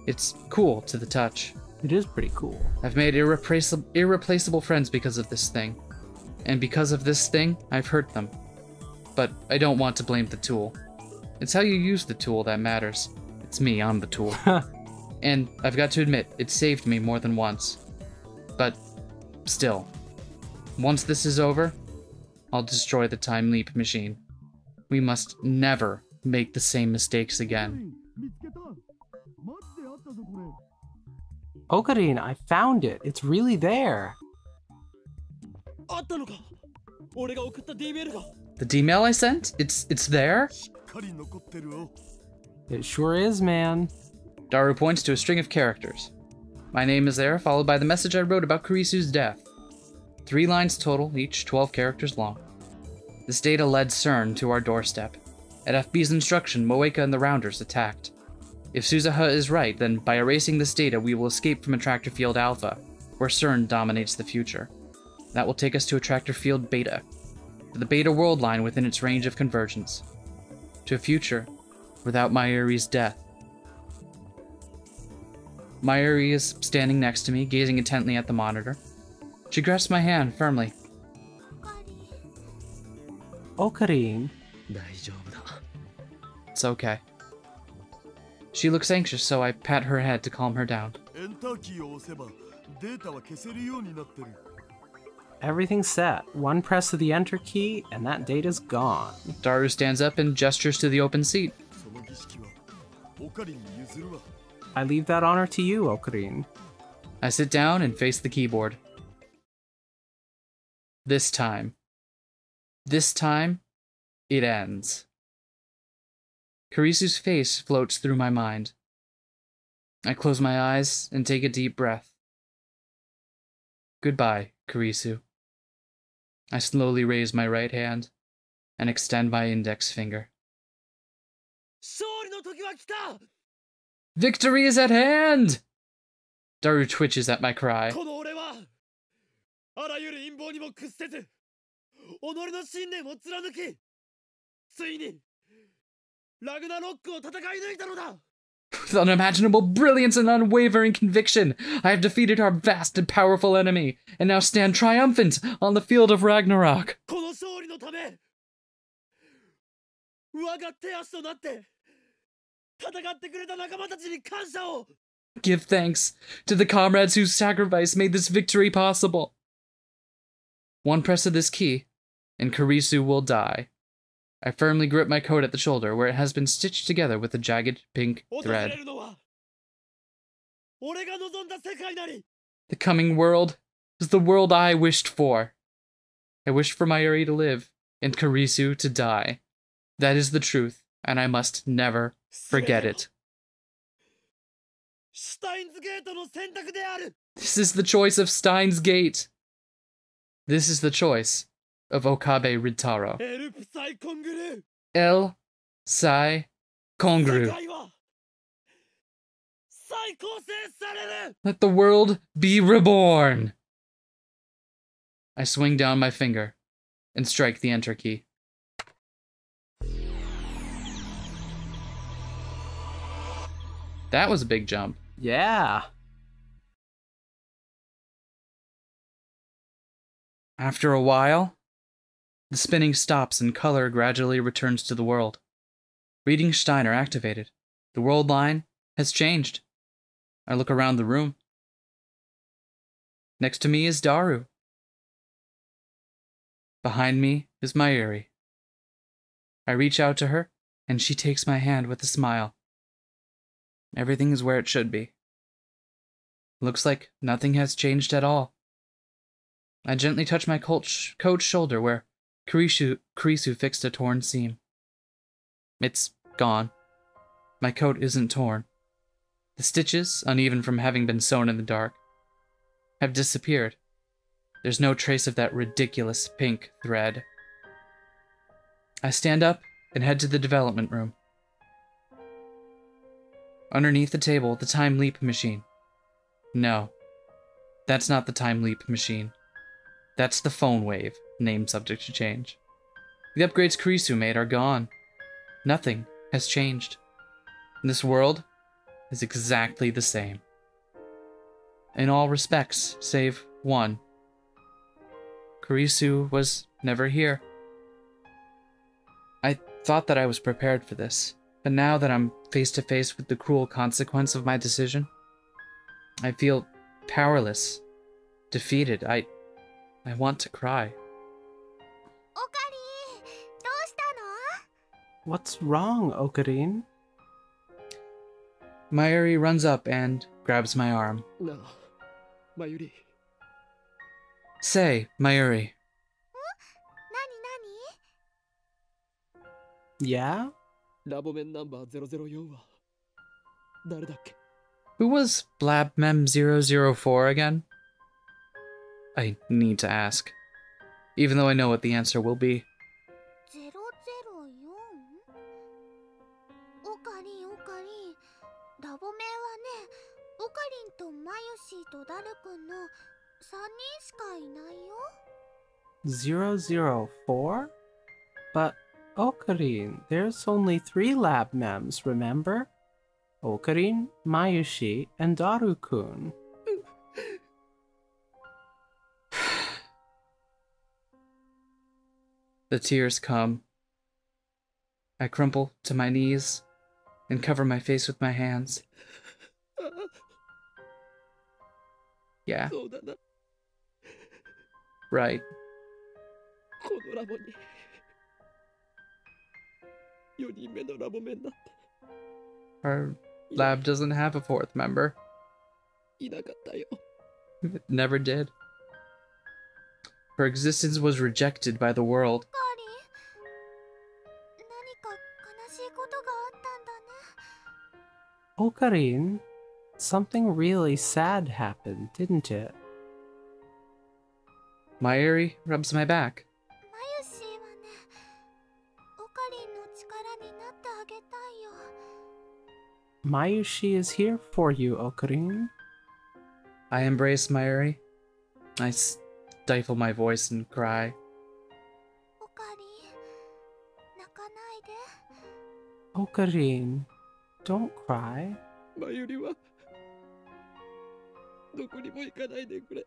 It's cool to the touch. It is pretty cool. I've made irreplaceable friends because of this thing. And because of this thing, I've hurt them. But I don't want to blame the tool. It's how you use the tool that matters. It's me, I'm the tool. And I've got to admit, it saved me more than once. But still, once this is over, I'll destroy the time leap machine. We must never make the same mistakes again. Ocarina, I found it. It's really there. The D-mail I sent? It's there? It sure is, man. Daru points to a string of characters. My name is there, followed by the message I wrote about Kurisu's death. 3 lines total, each 12 characters long. This data led CERN to our doorstep. At FB's instruction, Moeka and the Rounders attacked. If Suzuha is right, then by erasing this data, we will escape from Attractor Field Alpha, where CERN dominates the future. That will take us to Attractor Field Beta, to the Beta world line within its range of convergence. To a future without Mayuri's death. Mayuri is standing next to me, gazing intently at the monitor. She grasps my hand firmly. Ocarina. It's okay. She looks anxious, so I pat her head to calm her down. Everything's set. One press of the enter key, and that data's gone. Daru stands up and gestures to the open seat. I leave that honor to you, Ocarina. I sit down and face the keyboard. This time, it ends. Kurisu's face floats through my mind. I close my eyes and take a deep breath. Goodbye, Kurisu. I slowly raise my right hand and extend my index finger. Victory is at hand! Daru twitches at my cry. With unimaginable brilliance and unwavering conviction, I have defeated our vast and powerful enemy, and now stand triumphant on the field of Ragnarok. Give thanks to the comrades whose sacrifice made this victory possible. One press of this key, and Kurisu will die. I firmly grip my coat at the shoulder, where it has been stitched together with a jagged pink thread. The coming world is the world I wished for. I wished for Mayuri to live, and Kurisu to die. That is the truth, and I must never forget it. This is the choice of Steins Gate. This is the choice of Okabe Ritaro. El Sai Kongru. Let the world be reborn. I swing down my finger and strike the enter key. That was a big jump. Yeah. After a while, the spinning stops and color gradually returns to the world. Reading Steiner activated. The world line has changed. I look around the room. Next to me is Daru. Behind me is Mayuri. I reach out to her, and she takes my hand with a smile. Everything is where it should be. Looks like nothing has changed at all. I gently touch my coat's shoulder where Kurisu fixed a torn seam. It's gone. My coat isn't torn. The stitches, uneven from having been sewn in the dark, have disappeared. There's no trace of that ridiculous pink thread. I stand up and head to the development room. Underneath the table, the time leap machine. No, that's not the time leap machine. That's the phone wave, name subject to change. The upgrades Kurisu made are gone. Nothing has changed. This world is exactly the same. In all respects, save one. Kurisu was never here. I thought that I was prepared for this, but now that I'm face to face with the cruel consequence of my decision, I feel powerless, defeated. I want to cry. What's wrong, Okarin? Mayuri runs up and grabs my arm. No, Mayuri. Say, Mayuri. Yeah? ラボメンナンバー004は誰だっけ? Who was Blabmem004 again? I need to ask, even though I know what the answer will be. 004? オカリンラボメンはね、オカリンとマユシーとダルくんの3人しかいないよ。 004? But Okarin, there's only 3 lab mems, remember? Okarin, Mayushi, and Daru-kun. The tears come. I crumple to my knees and cover my face with my hands. Yeah, そうだな。 right. このラボに4人目のラボメンなんて Our lab doesn't have a 4th member. いなかったよ。 It never did. Her existence was rejected by the world. オカリン、何か悲しいことがあったんだね。 Okarin, something really sad happened, didn't it? Mayuri rubs my back. マユシーはね、オカリンの力になってあげたいよ。 Mayushi is here for you, Okarin. I embrace Mayuri. I stifle my voice and cry. オカリン、泣かないで。 Okarin, don't cry. マユリはどこにも行かないでくれ。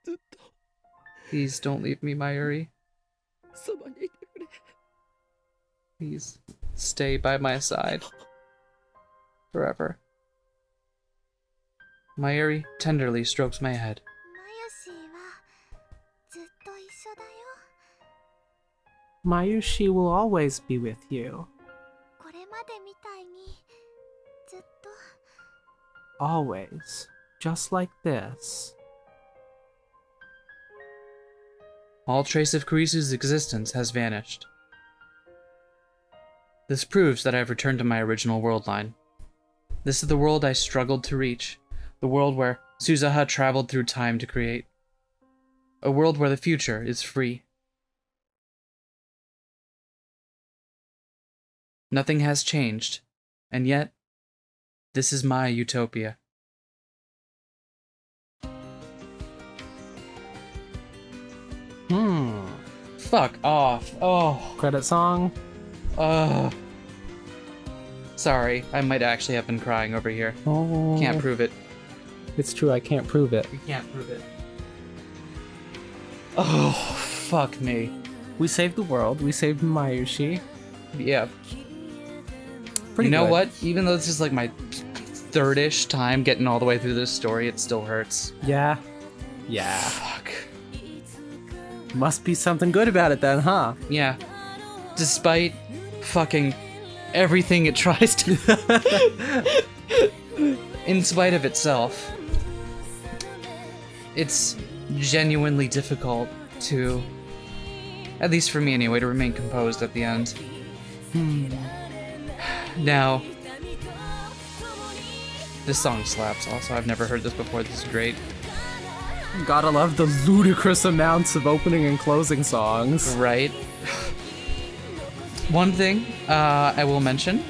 ずっと Please don't leave me, Mayuri. そばにいてくれ。 Please stay by my side. Forever. Mayuri tenderly strokes my head. マユシーはずっと一緒だよ。Mayushi will always be with you. これまでみたいにずっと Always. Just like this. All trace of Kurisu's existence has vanished. This proves that I have returned to my original world line. This is the world I struggled to reach, the world where Suzuha traveled through time to create. A world where the future is free. Nothing has changed, and yet, this is my utopia. Fuck off. Oh. Credit song? Sorry, I might actually have been crying over here. Oh. Can't prove it. It's true, I can't prove it. You can't prove it. Oh, fuck me. We saved the world, we saved Mayushi. Yeah. Pretty you know good. what? Even though this is like my third-ish time getting all the way through this story, it still hurts. Yeah. Yeah. Fuck. Must be something good about it then, huh? Yeah. Despite fucking everything it tries to... In spite of itself. It's genuinely difficult to, at least for me anyway, to remain composed at the end. Now, this song slaps also. I've never heard this before. This is great. Gotta love the ludicrous amounts of opening and closing songs. Right. One thing I will mention,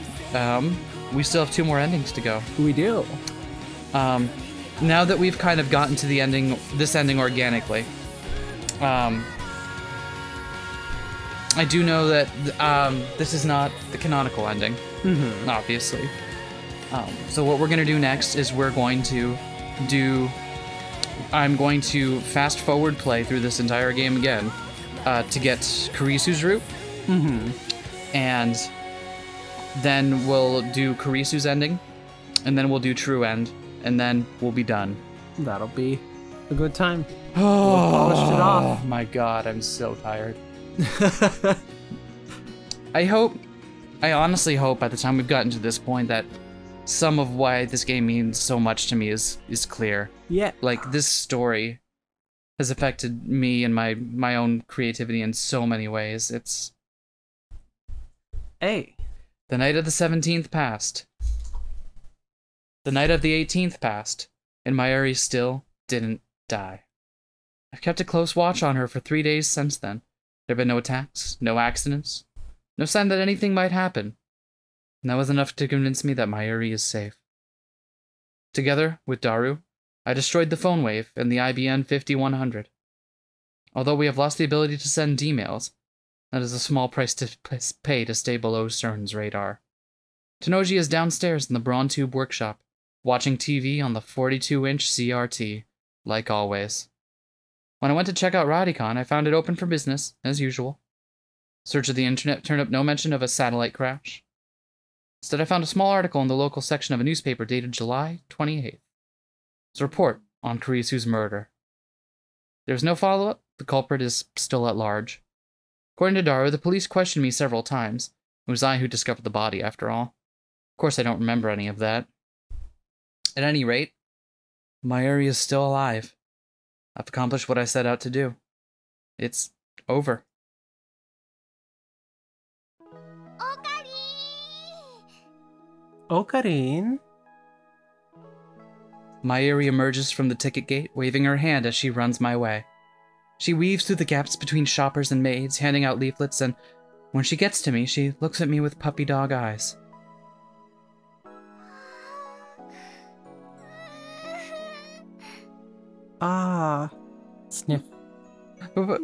we still have 2 more endings to go. We do. Now that we've kind of gotten to the ending, this ending organically, I do know that this is not the canonical ending, obviously. So what we're gonna do next is I'm going to fast forward play through this entire game again to get Kurisu's route, and then we'll do Kurisu's ending, and then we'll do True End, and then we'll be done. That'll be a good time. Oh, We'll polish it off. my god, I'm so tired. I honestly hope by the time we've gotten to this point that some of why this game means so much to me is clear. Yeah. Like, this story has affected me and my own creativity in so many ways. It's... Hey. The night of the 17th passed. The night of the 18th passed, and Mayuri still didn't die. I've kept a close watch on her for 3 days since then. There have been no attacks, no accidents, no sign that anything might happen. And that was enough to convince me that Mayuri is safe. Together with Daru, I destroyed the phone wave and the IBN 5100. Although we have lost the ability to send emails, that is a small price to pay to stay below CERN's radar. Tenoji is downstairs in the Braun Tube workshop, watching TV on the 42-inch CRT, like always. When I went to check out Radicon, I found it open for business, as usual. Search of the internet turned up no mention of a satellite crash. Instead, I found a small article in the local section of a newspaper dated July 28th. It's a report on Kurisu's murder. There's no follow-up. The culprit is still at large. According to Daru, the police questioned me several times. It was I who discovered the body, after all. Of course, I don't remember any of that. At any rate, Mayuri is still alive. I've accomplished what I set out to do. It's over. Ocarine. Mayuri emerges from the ticket gate, waving her hand as she runs my way. She weaves through the gaps between shoppers and maids, handing out leaflets, and when she gets to me, she looks at me with puppy dog eyes. Ah. Sniff. But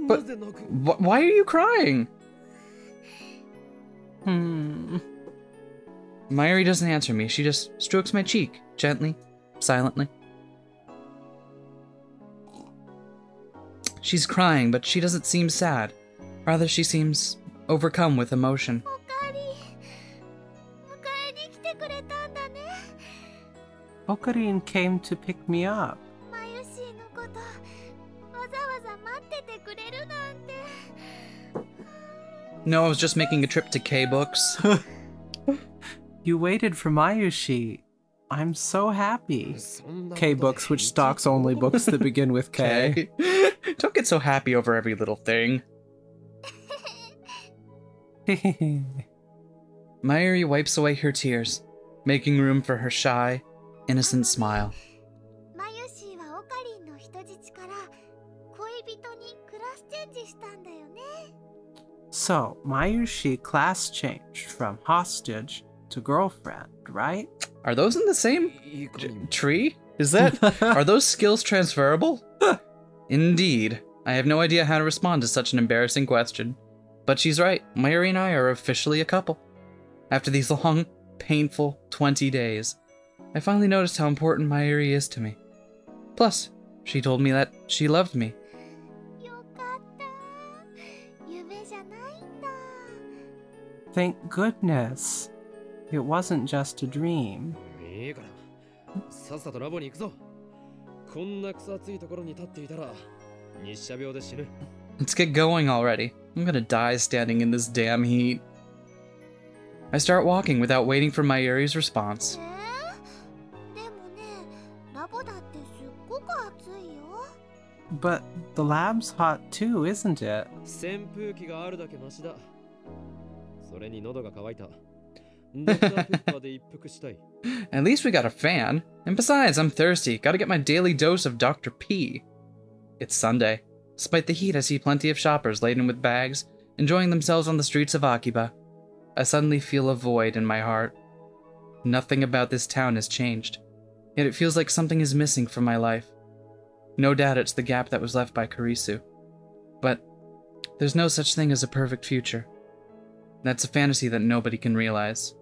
why are you crying? Mayuri doesn't answer me. She just strokes my cheek, gently, silently. She's crying, but she doesn't seem sad. Rather, she seems overcome with emotion. Ocarine came to pick me up. No, I was just making a trip to K-Books. You waited for Mayushi. I'm so happy. K-Books, which stocks only books that begin with K. Don't get so happy over every little thing. Mayuri wipes away her tears, making room for her shy, innocent smile. マユシーはオカリンの人質から恋人にクラスチェンジしたんだよね。So, Mayushi class changed from hostage to girlfriend, right? Are those in the same tree? Is that... Are those skills transferable? Indeed. I have no idea how to respond to such an embarrassing question. But she's right. Mayuri and I are officially a couple. After these long, painful 20 days, I finally noticed how important Mayuri is to me. Plus, she told me that she loved me. よかった。夢じゃないんだ。 Thank goodness. It wasn't just a dream. いいからさっさとラボに行くぞ。こんな草暑いところに立っていたら日射病で死ぬ。 Let's get going already. I'm gonna die standing in this damn heat. I start walking without waiting for Mayuri's response. でもね、ラボだってすっごく暑いよ。 But the lab's hot too, isn't it? 扇風機があるだけマシだ。それに喉が渇いた。ドクターペッパーで一服したい。 At least we got a fan. And besides, I'm thirsty. Gotta get my daily dose of Dr. P. It's Sunday. Despite the heat, I see plenty of shoppers laden with bags, enjoying themselves on the streets of Akiba. I suddenly feel a void in my heart. Nothing about this town has changed, yet it feels like something is missing from my life. No doubt it's the gap that was left by Kurisu. But there's no such thing as a perfect future. That's a fantasy that nobody can realize.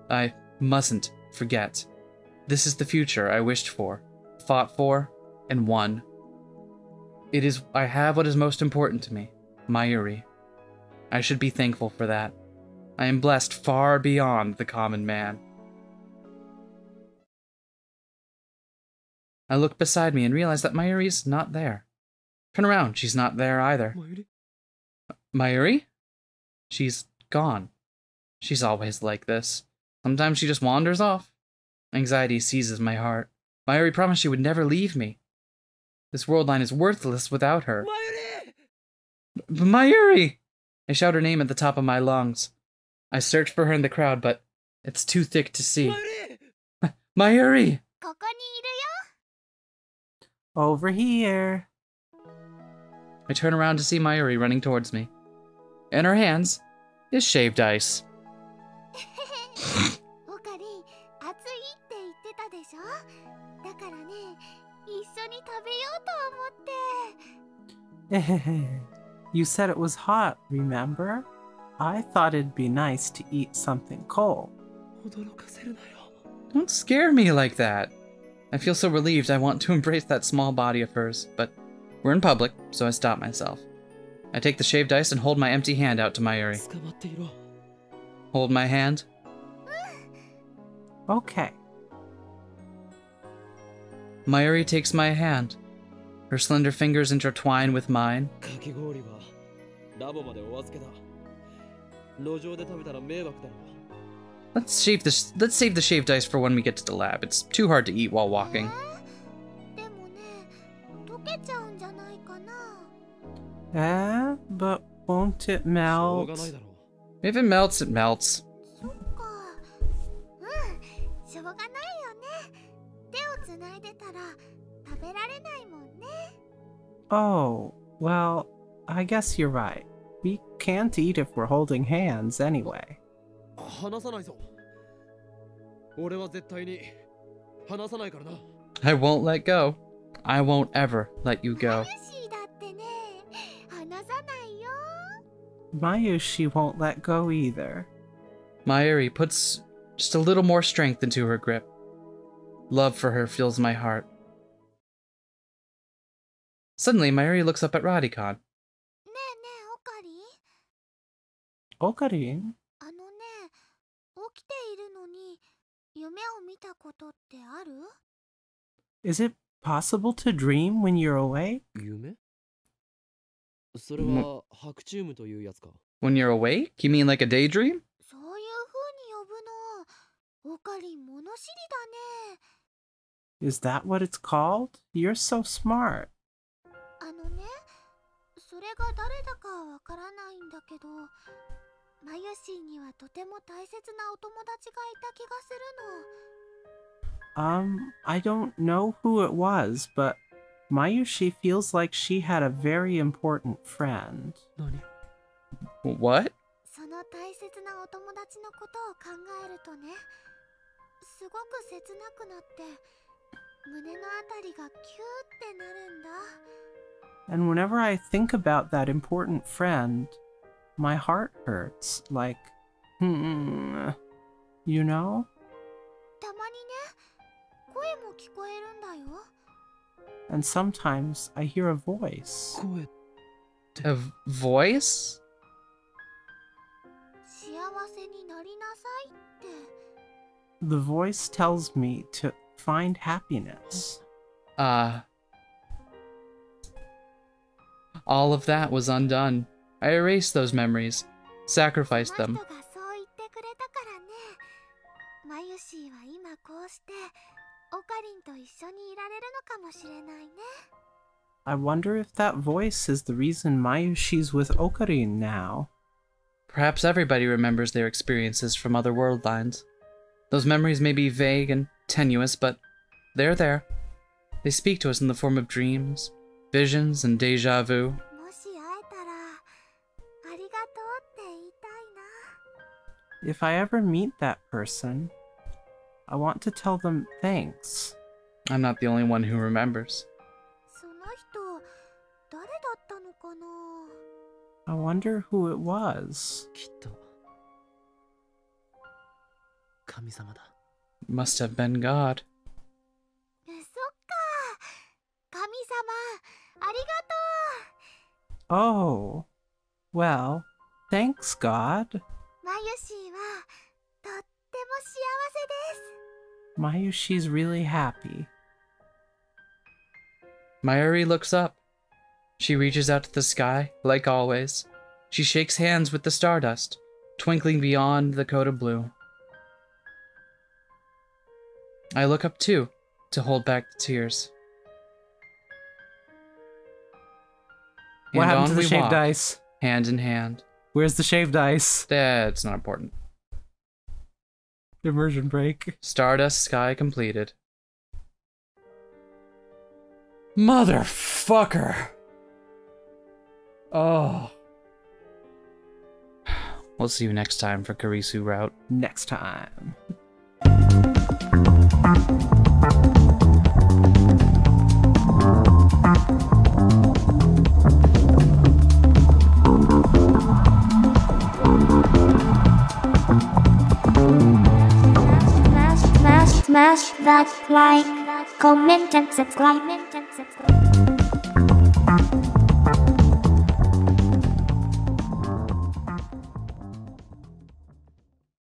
I mustn't forget. This is the future I wished for, fought for, and won. I have what is most important to me, Mayuri. I should be thankful for that. I am blessed far beyond the common man. I look beside me and realize that Mayuri's not there. Turn around, she's not there either. Mayuri? She's gone. She's always like this. Sometimes she just wanders off. Anxiety seizes my heart. Mayuri promised she would never leave me. This world line is worthless without her. Mayuri! Mayuri! I shout her name at the top of my lungs. I search for her in the crowd, but it's too thick to see. Mayuri! ここにいるよ。 Over here. I turn around to see Mayuri running towards me. In her hands is shaved ice. オカリン、暑いって言ってたでしょ。だからね、一緒に食べようと思って。You said it was hot, remember? I thought it'd be nice to eat something cold. 驚かせるなよ。 Don't scare me like that. I feel so relieved I want to embrace that small body of hers, but we're in public, so I stop myself. I take the shaved ice and hold my empty hand out to Mayuri. 捕まっていろ。 Hold my hand. Okay. Mayuri takes my hand. Her slender fingers intertwine with mine. かき氷はラボまでお預けだ。路上で食べたら迷惑だろ。 Let's save the shaved ice for when we get to the lab. It's too hard to eat while walking. でもね、溶けちゃうんじゃないかな。 But won't it しょう melt? がないだろ。 If it melts, it melts. そっか。しょうがないよね。手をつないでたら食べられないもんね。 Oh, well, I guess you're right. We can't eat if we're holding hands anyway. 離さないぞ。俺は絶対に離さないからな。 I won't let go. I won't ever let you マ go. ユシーだってね、離さないよ。 Mayushi won't let go either. Mayuri puts just a little more strength into her grip. Love for her fills my heart. Suddenly, Mayuri looks up at Radhikon. ねえねえ、オカリン。 Okarin? あのね、起きているのに夢を見たことってある？ Is it possible to dream when you're awake? 夢？それは白チュームというやつか。When you're awake? You mean like a daydream? そういう風に呼ぶの。オカリン物知りだね。 Is that what it's called? You're so smart. あのね、それが誰だかはわからないんだけど、マユシーにはとても大切なお友達がいた気がするの。I don't know who it was, but Mayushi feels like she had a very important friend. 何 What? その大切なお友達のことを考えるとね、すごく切なくなって胸のあたりがキューってなるんだ。 And whenever I think about that important friend, my heart hurts. Like, you know? たまにね、声も聞こえるんだよ。 And sometimes I hear a voice. 声 A voice? 幸せになりなさいって。 The voice tells me to find happiness. All of that was undone. I erased those memories, sacrificed その them. 人がそう言ってくれたからね。マユシーは今こうしてオカリンと一緒にいられるのかもしれないね。 I wonder if that voice is the reason Mayushi's with Okarin now. Perhaps everybody remembers their experiences from other world lines. Those memories may be vague and tenuous, but they're there. They speak to us in the form of dreams, visions, and déjà vu. もし会えたらありがとうって言いたいな。 If I ever meet that person, I want to tell them thanks. I'm not the only one who remembers. その人誰だったのかな。 I wonder who it was. きっと神様だ。 Must have been God. そっか。神様ありがとう。 Oh, well, thanks, God. マユシーはとっても幸せです。 Mayushi's really happy. Mayuri looks up. She reaches out to the sky, like always. She shakes hands with the Stardust, twinkling beyond the coat of blue. I look up too, to hold back the tears. What And happened on to the we shaved walk, ice? hand in hand. Where's the shaved ice? That's not important. Immersion break. Stardust sky completed. Motherfucker! Oh. We'll see you next time for Karisu Route. Next time. Smash that like, comment and subscribe.